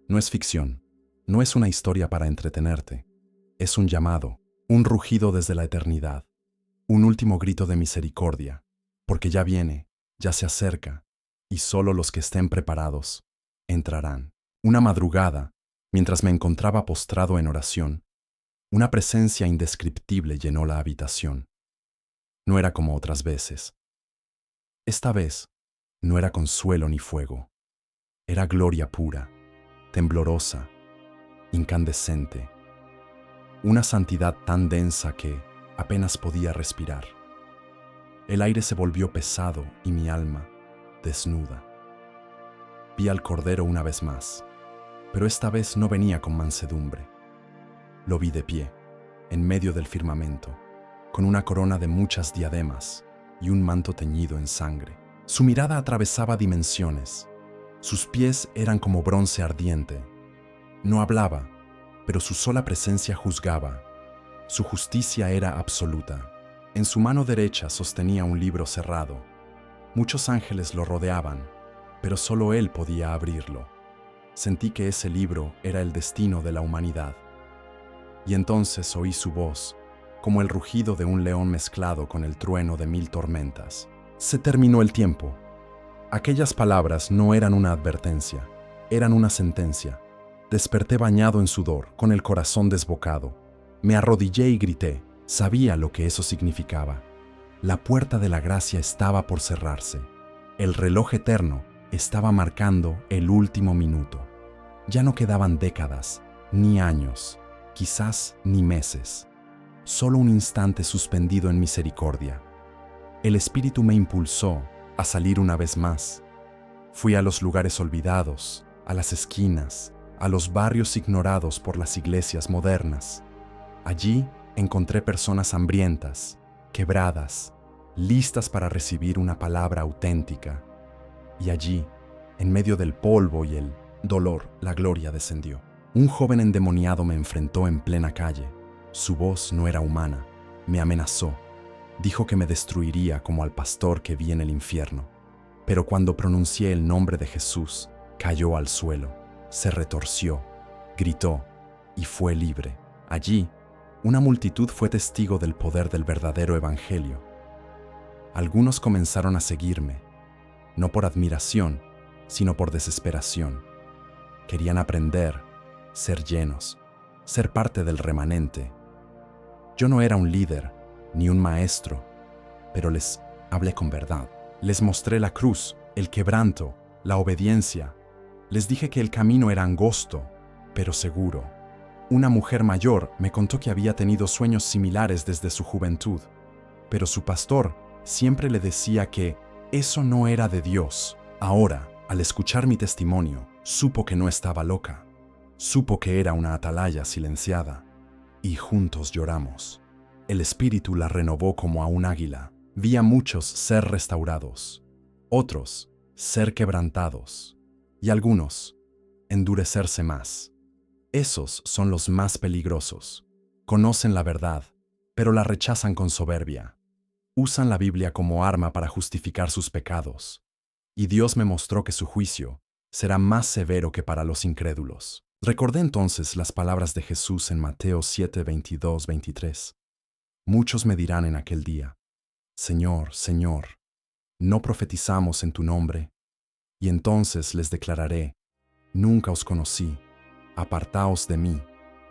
No es ficción, no es una historia para entretenerte. Es un llamado, un rugido desde la eternidad, un último grito de misericordia, porque ya viene, ya se acerca, y solo los que estén preparados entrarán. Una madrugada, mientras me encontraba postrado en oración, una presencia indescriptible llenó la habitación. No era como otras veces. Esta vez no era consuelo ni fuego, era gloria pura, temblorosa, incandescente, una santidad tan densa que apenas podía respirar. El aire se volvió pesado y mi alma, desnuda. Vi al Cordero una vez más, pero esta vez no venía con mansedumbre. Lo vi de pie, en medio del firmamento, con una corona de muchas diademas y un manto teñido en sangre. Su mirada atravesaba dimensiones. Sus pies eran como bronce ardiente. No hablaba, pero su sola presencia juzgaba. Su justicia era absoluta. En su mano derecha sostenía un libro cerrado. Muchos ángeles lo rodeaban, pero solo él podía abrirlo. Sentí que ese libro era el destino de la humanidad. Y entonces oí su voz, como el rugido de un león mezclado con el trueno de 1000 tormentas. Se terminó el tiempo. Aquellas palabras no eran una advertencia, eran una sentencia. Desperté bañado en sudor, con el corazón desbocado. Me arrodillé y grité. Sabía lo que eso significaba. La puerta de la gracia estaba por cerrarse. El reloj eterno estaba marcando el último minuto. Ya no quedaban décadas, ni años, quizás ni meses. Solo un instante suspendido en misericordia. El Espíritu me impulsó a salir una vez más. Fui a los lugares olvidados, a las esquinas, a los barrios ignorados por las iglesias modernas. Allí encontré personas hambrientas, quebradas, listas para recibir una palabra auténtica. Y allí, en medio del polvo y el dolor, la gloria descendió. Un joven endemoniado me enfrentó en plena calle. Su voz no era humana, me amenazó. Dijo que me destruiría como al pastor que vi en el infierno. Pero cuando pronuncié el nombre de Jesús, cayó al suelo, se retorció, gritó y fue libre. Allí, una multitud fue testigo del poder del verdadero evangelio. Algunos comenzaron a seguirme, no por admiración, sino por desesperación. Querían aprender, ser llenos, ser parte del remanente. Yo no era un líder, ni un maestro, pero les hablé con verdad. Les mostré la cruz, el quebranto, la obediencia. Les dije que el camino era angosto, pero seguro. Una mujer mayor me contó que había tenido sueños similares desde su juventud, pero su pastor siempre le decía que eso no era de Dios. Ahora, al escuchar mi testimonio, supo que no estaba loca. Supo que era una atalaya silenciada. Y juntos lloramos. El espíritu la renovó como a un águila. Vi a muchos ser restaurados, otros ser quebrantados, y algunos endurecerse más. Esos son los más peligrosos. Conocen la verdad, pero la rechazan con soberbia. Usan la Biblia como arma para justificar sus pecados. Y Dios me mostró que su juicio será más severo que para los incrédulos. Recordé entonces las palabras de Jesús en Mateo 7, 22, 23. Muchos me dirán en aquel día: Señor, Señor, ¿no profetizamos en tu nombre? Y entonces les declararé: nunca os conocí, apartaos de mí,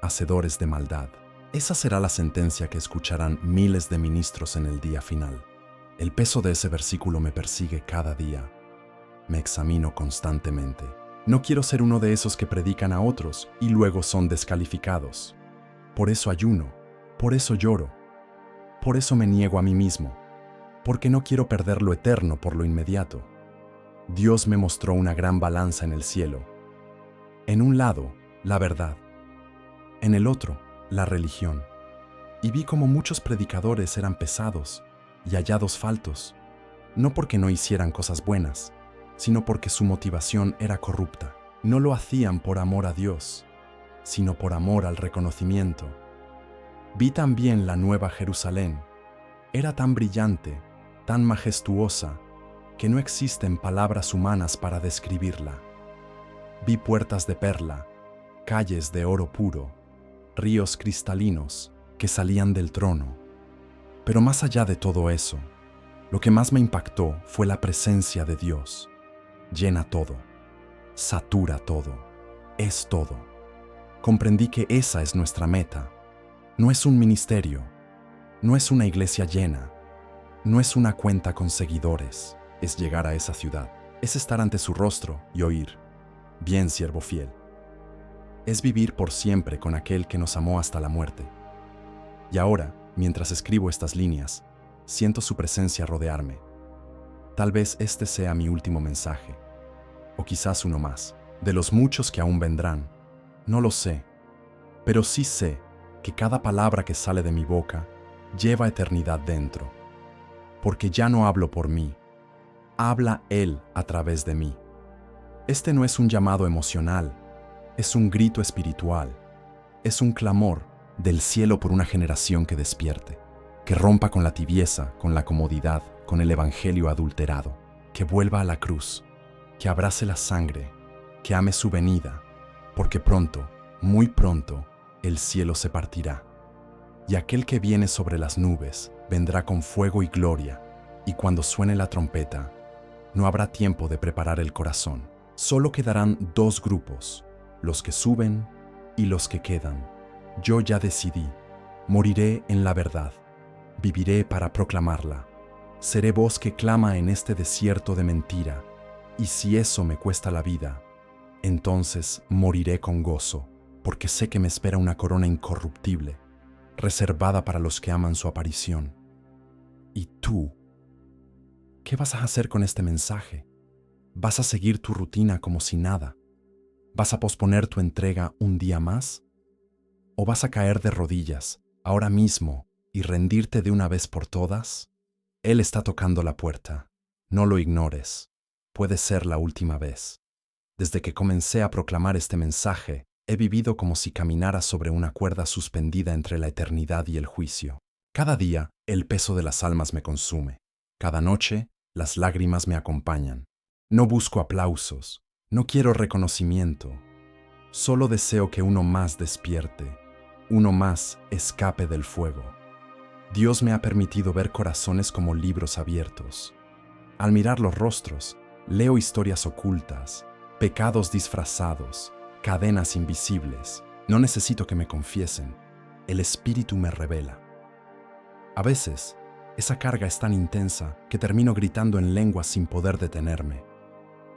hacedores de maldad. Esa será la sentencia que escucharán miles de ministros en el día final. El peso de ese versículo me persigue cada día. Me examino constantemente. No quiero ser uno de esos que predican a otros y luego son descalificados. Por eso ayuno, por eso lloro, por eso me niego a mí mismo, porque no quiero perder lo eterno por lo inmediato. Dios me mostró una gran balanza en el cielo. En un lado, la verdad. En el otro, la religión. Y vi como muchos predicadores eran pesados y hallados faltos, no porque no hicieran cosas buenas, sino porque su motivación era corrupta. No lo hacían por amor a Dios, sino por amor al reconocimiento. Vi también la Nueva Jerusalén. Era tan brillante, tan majestuosa, que no existen palabras humanas para describirla. Vi puertas de perla, calles de oro puro, ríos cristalinos que salían del trono. Pero más allá de todo eso, lo que más me impactó fue la presencia de Dios. Llena todo, satura todo, es todo. Comprendí que esa es nuestra meta. No es un ministerio, no es una iglesia llena, no es una cuenta con seguidores, es llegar a esa ciudad, es estar ante su rostro y oír: bien, siervo fiel. Es vivir por siempre con aquel que nos amó hasta la muerte. Y ahora, mientras escribo estas líneas, siento su presencia rodearme. Tal vez este sea mi último mensaje, o quizás uno más, de los muchos que aún vendrán. No lo sé, pero sí sé que cada palabra que sale de mi boca lleva eternidad dentro, porque ya no hablo por mí, habla Él a través de mí. Este no es un llamado emocional, es un grito espiritual, es un clamor del cielo por una generación que despierte, que rompa con la tibieza, con la comodidad, con el evangelio adulterado, que vuelva a la cruz, que abrace la sangre, que ame su venida, porque pronto, muy pronto, el cielo se partirá. Y aquel que viene sobre las nubes vendrá con fuego y gloria, y cuando suene la trompeta, no habrá tiempo de preparar el corazón. Solo quedarán dos grupos, los que suben y los que quedan. Yo ya decidí, moriré en la verdad, viviré para proclamarla. Seré voz que clama en este desierto de mentira, y si eso me cuesta la vida, entonces moriré con gozo, porque sé que me espera una corona incorruptible, reservada para los que aman su aparición. ¿Y tú? ¿Qué vas a hacer con este mensaje? ¿Vas a seguir tu rutina como si nada? ¿Vas a posponer tu entrega un día más? ¿O vas a caer de rodillas ahora mismo y rendirte de una vez por todas? Él está tocando la puerta. No lo ignores. Puede ser la última vez. Desde que comencé a proclamar este mensaje, he vivido como si caminara sobre una cuerda suspendida entre la eternidad y el juicio. Cada día, el peso de las almas me consume. Cada noche, las lágrimas me acompañan. No busco aplausos, no quiero reconocimiento. Solo deseo que uno más despierte, uno más escape del fuego. Dios me ha permitido ver corazones como libros abiertos. Al mirar los rostros, leo historias ocultas, pecados disfrazados, cadenas invisibles. No necesito que me confiesen. El Espíritu me revela. A veces, esa carga es tan intensa que termino gritando en lenguas sin poder detenerme.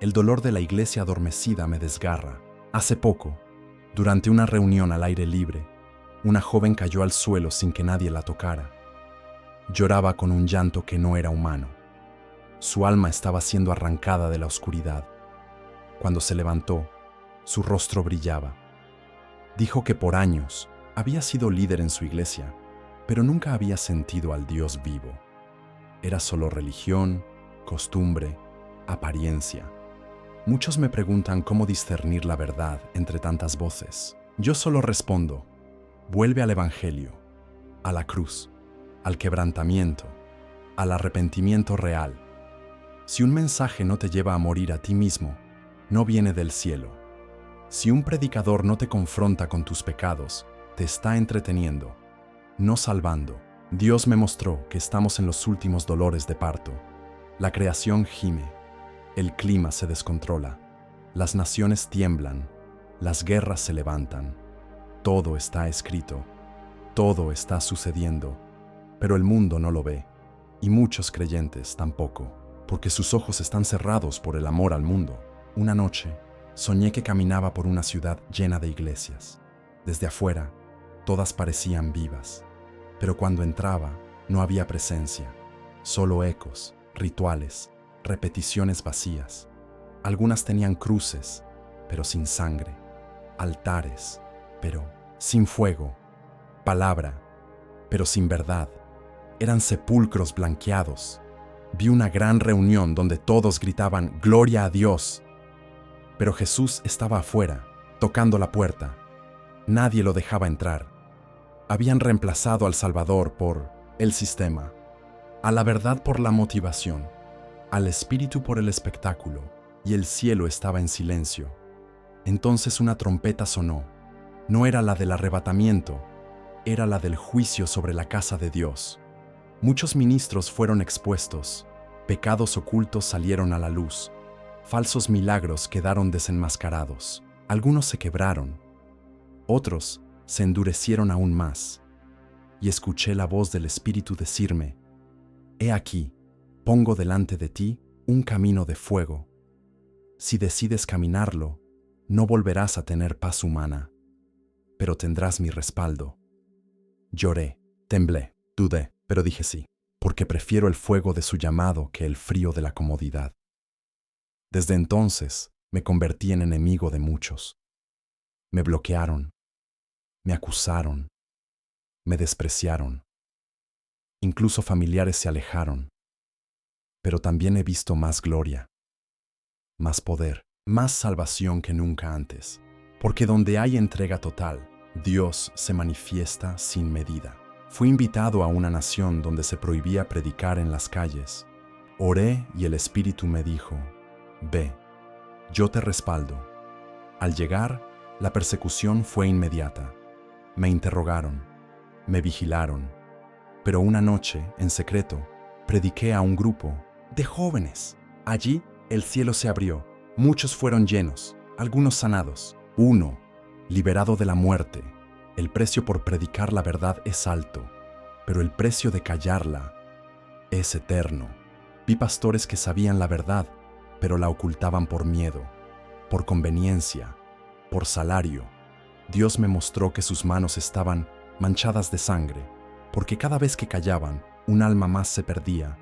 El dolor de la iglesia adormecida me desgarra. Hace poco, durante una reunión al aire libre, una joven cayó al suelo sin que nadie la tocara. Lloraba con un llanto que no era humano. Su alma estaba siendo arrancada de la oscuridad. Cuando se levantó, su rostro brillaba. Dijo que por años había sido líder en su iglesia, pero nunca había sentido al Dios vivo. Era solo religión, costumbre, apariencia. Muchos me preguntan cómo discernir la verdad entre tantas voces. Yo solo respondo: vuelve al Evangelio, a la cruz, al quebrantamiento, al arrepentimiento real. Si un mensaje no te lleva a morir a ti mismo, no viene del cielo. Si un predicador no te confronta con tus pecados, te está entreteniendo, no salvando. Dios me mostró que estamos en los últimos dolores de parto. La creación gime, el clima se descontrola, las naciones tiemblan, las guerras se levantan. Todo está escrito, todo está sucediendo, pero el mundo no lo ve, y muchos creyentes tampoco, porque sus ojos están cerrados por el amor al mundo. Una noche, soñé que caminaba por una ciudad llena de iglesias. Desde afuera, todas parecían vivas, pero cuando entraba, no había presencia, solo ecos, rituales, repeticiones vacías. Algunas tenían cruces, pero sin sangre, altares, pero sin fuego, palabra, pero sin verdad. Eran sepulcros blanqueados. Vi una gran reunión donde todos gritaban «Gloria a Dios», pero Jesús estaba afuera, tocando la puerta. Nadie lo dejaba entrar. Habían reemplazado al Salvador por el sistema, a la verdad por la motivación, al espíritu por el espectáculo, y el cielo estaba en silencio. Entonces una trompeta sonó. No era la del arrebatamiento, era la del juicio sobre la casa de Dios. Muchos ministros fueron expuestos, pecados ocultos salieron a la luz, falsos milagros quedaron desenmascarados. Algunos se quebraron, otros se endurecieron aún más. Y escuché la voz del Espíritu decirme: «He aquí, pongo delante de ti un camino de fuego. Si decides caminarlo, no volverás a tener paz humana, pero tendrás mi respaldo». Lloré, temblé, dudé, pero dije sí, porque prefiero el fuego de su llamado que el frío de la comodidad. Desde entonces me convertí en enemigo de muchos. Me bloquearon, me acusaron, me despreciaron. Incluso familiares se alejaron. Pero también he visto más gloria, más poder, más salvación que nunca antes. Porque donde hay entrega total, Dios se manifiesta sin medida. Fui invitado a una nación donde se prohibía predicar en las calles. Oré y el Espíritu me dijo: «Ve, yo te respaldo». Al llegar, la persecución fue inmediata. Me interrogaron, me vigilaron. Pero una noche, en secreto, prediqué a un grupo de jóvenes. Allí, el cielo se abrió. Muchos fueron llenos, algunos sanados. Uno, liberado de la muerte. El precio por predicar la verdad es alto, pero el precio de callarla es eterno. Vi pastores que sabían la verdad, pero la ocultaban por miedo, por conveniencia, por salario. Dios me mostró que sus manos estaban manchadas de sangre, porque cada vez que callaban, un alma más se perdía.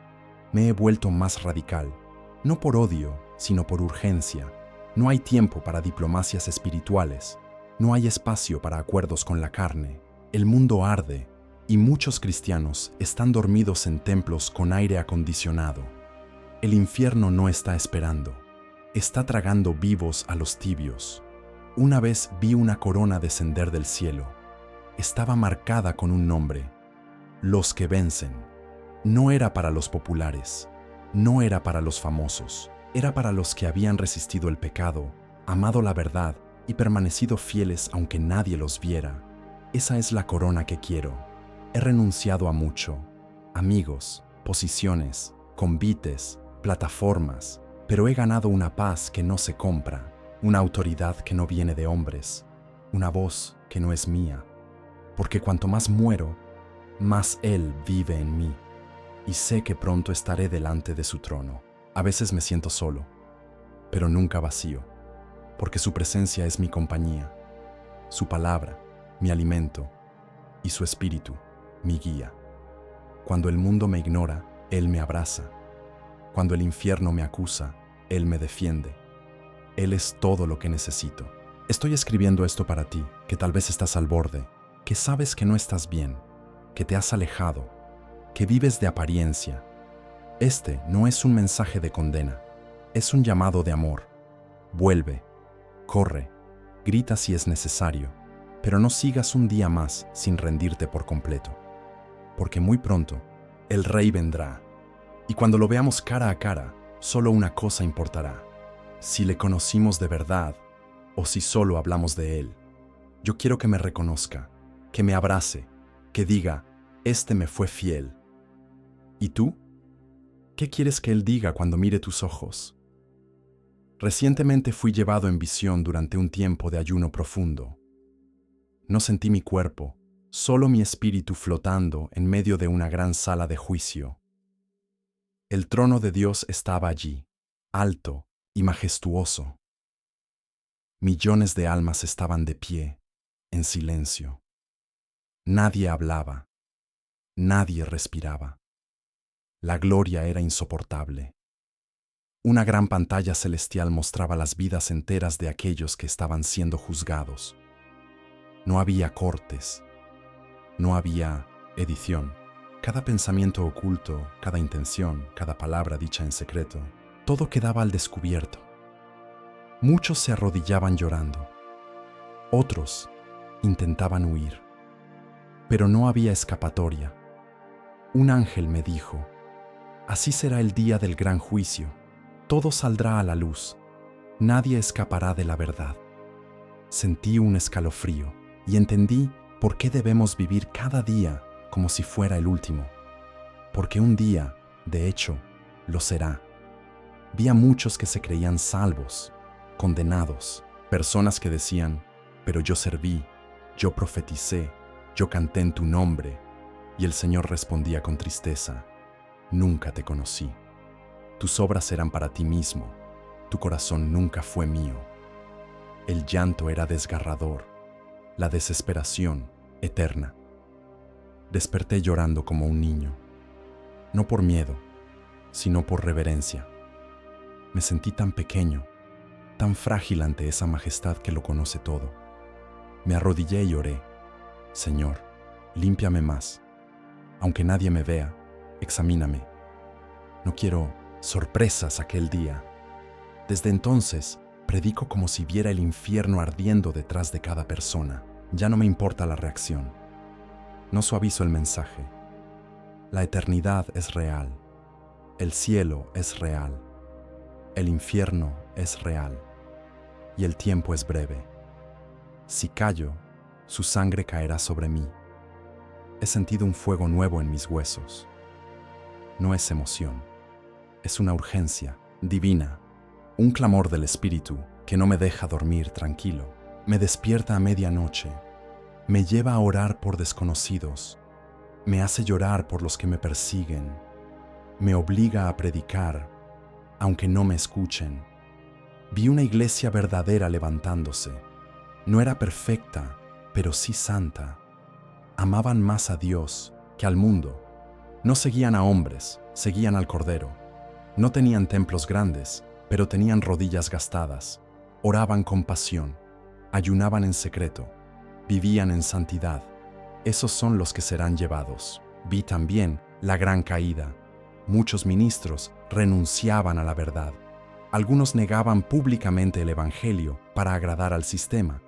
Me he vuelto más radical, no por odio, sino por urgencia. No hay tiempo para diplomacias espirituales. No hay espacio para acuerdos con la carne. El mundo arde y muchos cristianos están dormidos en templos con aire acondicionado. El infierno no está esperando. Está tragando vivos a los tibios. Una vez vi una corona descender del cielo. Estaba marcada con un nombre: los que vencen. No era para los populares, no era para los famosos, era para los que habían resistido el pecado, amado la verdad y permanecido fieles aunque nadie los viera. Esa es la corona que quiero. He renunciado a mucho: amigos, posiciones, convites, plataformas, pero he ganado una paz que no se compra, una autoridad que no viene de hombres, una voz que no es mía. Porque cuanto más muero, más Él vive en mí, y sé que pronto estaré delante de su trono. A veces me siento solo, pero nunca vacío, porque su presencia es mi compañía, su palabra, mi alimento, y su espíritu, mi guía. Cuando el mundo me ignora, Él me abraza. Cuando el infierno me acusa, Él me defiende. Él es todo lo que necesito. Estoy escribiendo esto para ti, que tal vez estás al borde, que sabes que no estás bien, que te has alejado, que vives de apariencia. Este no es un mensaje de condena, es un llamado de amor. Vuelve, corre, grita si es necesario, pero no sigas un día más sin rendirte por completo. Porque muy pronto, el Rey vendrá, y cuando lo veamos cara a cara, solo una cosa importará: si le conocimos de verdad o si solo hablamos de Él. Yo quiero que me reconozca, que me abrace, que diga: este me fue fiel. ¿Y tú? ¿Qué quieres que Él diga cuando mire tus ojos? Recientemente fui llevado en visión durante un tiempo de ayuno profundo. No sentí mi cuerpo, solo mi espíritu flotando en medio de una gran sala de juicio. El trono de Dios estaba allí, alto y majestuoso. Millones de almas estaban de pie, en silencio. Nadie hablaba, nadie respiraba. La gloria era insoportable. Una gran pantalla celestial mostraba las vidas enteras de aquellos que estaban siendo juzgados. No había cortes, no había edición. Cada pensamiento oculto, cada intención, cada palabra dicha en secreto, todo quedaba al descubierto. Muchos se arrodillaban llorando. Otros intentaban huir. Pero no había escapatoria. Un ángel me dijo: así será el día del gran juicio. Todo saldrá a la luz. Nadie escapará de la verdad. Sentí un escalofrío y entendí por qué debemos vivir cada día como si fuera el último. Porque un día, de hecho, lo será. Vi a muchos que se creían salvos, condenados, personas que decían: pero yo serví, yo profeticé, yo canté en tu nombre. Y el Señor respondía con tristeza: nunca te conocí. Tus obras eran para ti mismo, tu corazón nunca fue mío. El llanto era desgarrador, la desesperación eterna. Desperté llorando como un niño, no por miedo, sino por reverencia. Me sentí tan pequeño, tan frágil ante esa majestad que lo conoce todo. Me arrodillé y oré: Señor, límpiame más. Aunque nadie me vea, examíname. No quiero sorpresas aquel día. Desde entonces, predico como si viera el infierno ardiendo detrás de cada persona. Ya no me importa la reacción. No suavizo el mensaje. La eternidad es real. El cielo es real. El infierno es real. Y el tiempo es breve. Si callo, su sangre caerá sobre mí. He sentido un fuego nuevo en mis huesos. No es emoción. Es una urgencia divina, un clamor del espíritu que no me deja dormir tranquilo. Me despierta a medianoche, me lleva a orar por desconocidos, me hace llorar por los que me persiguen, me obliga a predicar, aunque no me escuchen. Vi una iglesia verdadera levantándose. No era perfecta, pero sí santa. Amaban más a Dios que al mundo. No seguían a hombres, seguían al Cordero. No tenían templos grandes, pero tenían rodillas gastadas, oraban con pasión, ayunaban en secreto, vivían en santidad. Esos son los que serán llevados. Vi también la gran caída. Muchos ministros renunciaban a la verdad. Algunos negaban públicamente el Evangelio para agradar al sistema.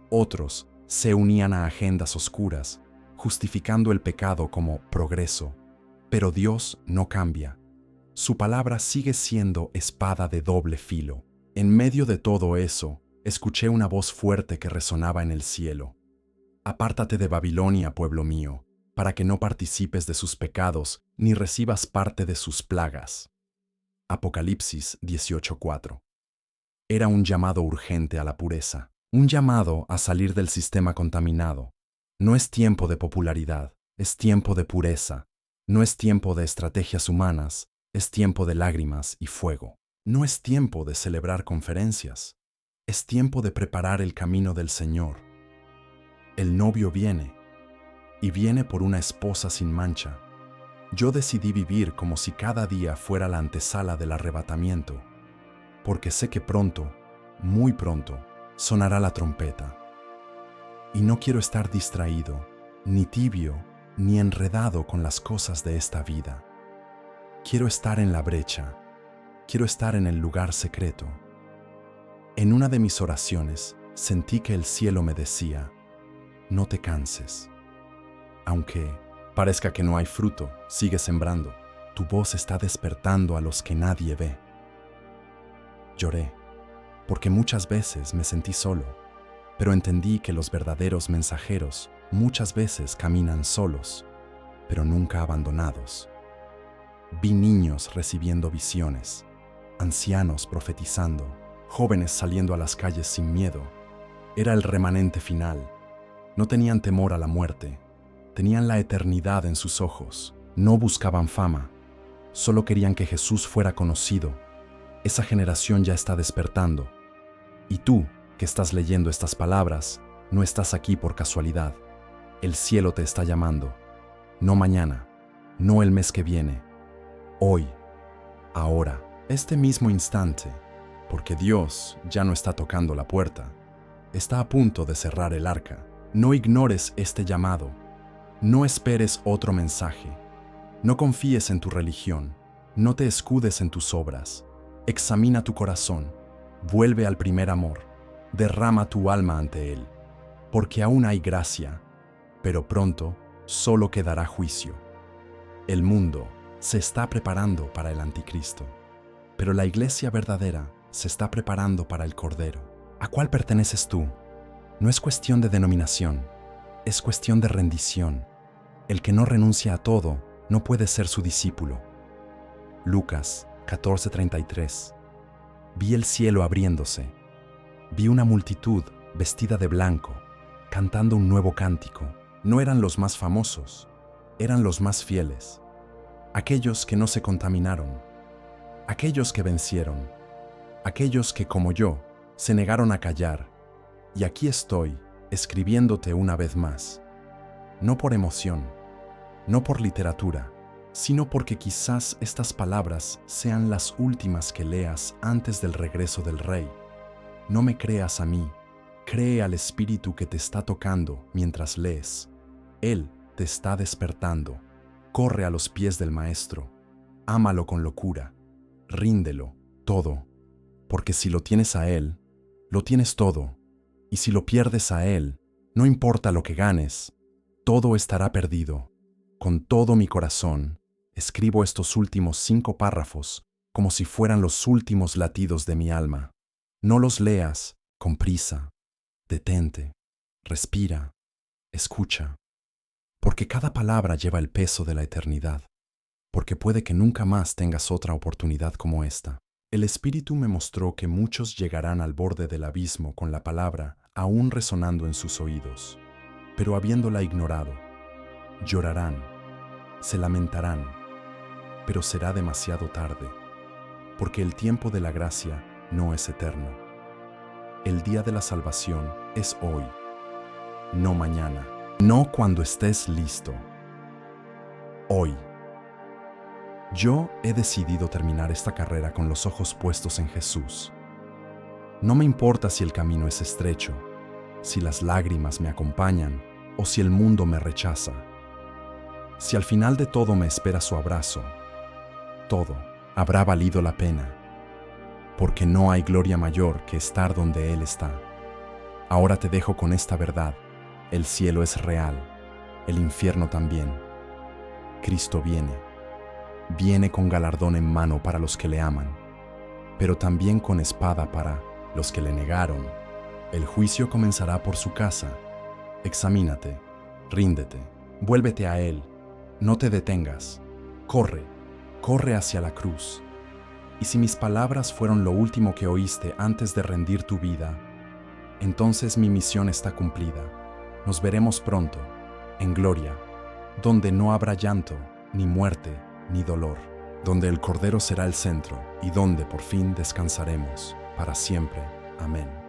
Otros se unían a agendas oscuras, justificando el pecado como progreso. Pero Dios no cambia. Su palabra sigue siendo espada de doble filo. En medio de todo eso, escuché una voz fuerte que resonaba en el cielo. Apártate de Babilonia, pueblo mío, para que no participes de sus pecados ni recibas parte de sus plagas. Apocalipsis 18:4. Era un llamado urgente a la pureza, un llamado a salir del sistema contaminado. No es tiempo de popularidad, es tiempo de pureza. No es tiempo de estrategias humanas, es tiempo de lágrimas y fuego. No es tiempo de celebrar conferencias, es tiempo de preparar el camino del Señor. El novio viene, y viene por una esposa sin mancha. Yo decidí vivir como si cada día fuera la antesala del arrebatamiento, porque sé que pronto, muy pronto, sonará la trompeta. Y no quiero estar distraído, ni tibio, ni enredado con las cosas de esta vida. Quiero estar en la brecha, quiero estar en el lugar secreto. En una de mis oraciones sentí que el cielo me decía: no te canses. Aunque parezca que no hay fruto, sigue sembrando. Tu voz está despertando a los que nadie ve. Lloré, porque muchas veces me sentí solo, pero entendí que los verdaderos mensajeros muchas veces caminan solos, pero nunca abandonados. Vi niños recibiendo visiones, ancianos profetizando, jóvenes saliendo a las calles sin miedo. Era el remanente final. No tenían temor a la muerte, tenían la eternidad en sus ojos. No buscaban fama, solo querían que Jesús fuera conocido. Esa generación ya está despertando. Y tú, que estás leyendo estas palabras, no estás aquí por casualidad. El cielo te está llamando. No mañana, no el mes que viene. Hoy, ahora, este mismo instante, porque Dios ya no está tocando la puerta. Está a punto de cerrar el arca. No ignores este llamado. No esperes otro mensaje. No confíes en tu religión. No te escudes en tus obras. Examina tu corazón. Vuelve al primer amor. Derrama tu alma ante Él. Porque aún hay gracia, pero pronto solo quedará juicio. El mundo se está preparando para el anticristo, pero la iglesia verdadera se está preparando para el Cordero. ¿A cuál perteneces tú? No es cuestión de denominación, es cuestión de rendición. El que no renuncia a todo no puede ser su discípulo. Lucas 14:33. Vi el cielo abriéndose. Vi una multitud vestida de blanco, cantando un nuevo cántico. No eran los más famosos, eran los más fieles. Aquellos que no se contaminaron, aquellos que vencieron, aquellos que, como yo, se negaron a callar. Y aquí estoy, escribiéndote una vez más. No por emoción, no por literatura, sino porque quizás estas palabras sean las últimas que leas antes del regreso del Rey. No me creas a mí, cree al Espíritu que te está tocando mientras lees. Él te está despertando. Corre a los pies del Maestro, ámalo con locura, ríndelo todo, porque si lo tienes a Él, lo tienes todo. Y si lo pierdes a Él, no importa lo que ganes, todo estará perdido. Con todo mi corazón, escribo estos últimos 5 párrafos como si fueran los últimos latidos de mi alma. No los leas con prisa. Detente, respira, escucha. Porque cada palabra lleva el peso de la eternidad. Porque puede que nunca más tengas otra oportunidad como esta. El Espíritu me mostró que muchos llegarán al borde del abismo con la palabra aún resonando en sus oídos, pero habiéndola ignorado. Llorarán, se lamentarán, pero será demasiado tarde, porque el tiempo de la gracia no es eterno. El día de la salvación es hoy, no mañana, no cuando estés listo. Hoy. Yo he decidido terminar esta carrera con los ojos puestos en Jesús. No me importa si el camino es estrecho, si las lágrimas me acompañan o si el mundo me rechaza. Si al final de todo me espera su abrazo, todo habrá valido la pena, porque no hay gloria mayor que estar donde Él está. Ahora te dejo con esta verdad: el cielo es real, el infierno también. Cristo viene con galardón en mano para los que le aman, pero también con espada para los que le negaron. El juicio comenzará por su casa. Examínate, ríndete, vuélvete a Él, no te detengas, corre hacia la cruz. Y si mis palabras fueron lo último que oíste antes de rendir tu vida, entonces mi misión está cumplida. Nos veremos pronto, en gloria, donde no habrá llanto, ni muerte, ni dolor, donde el Cordero será el centro y donde por fin descansaremos para siempre. Amén.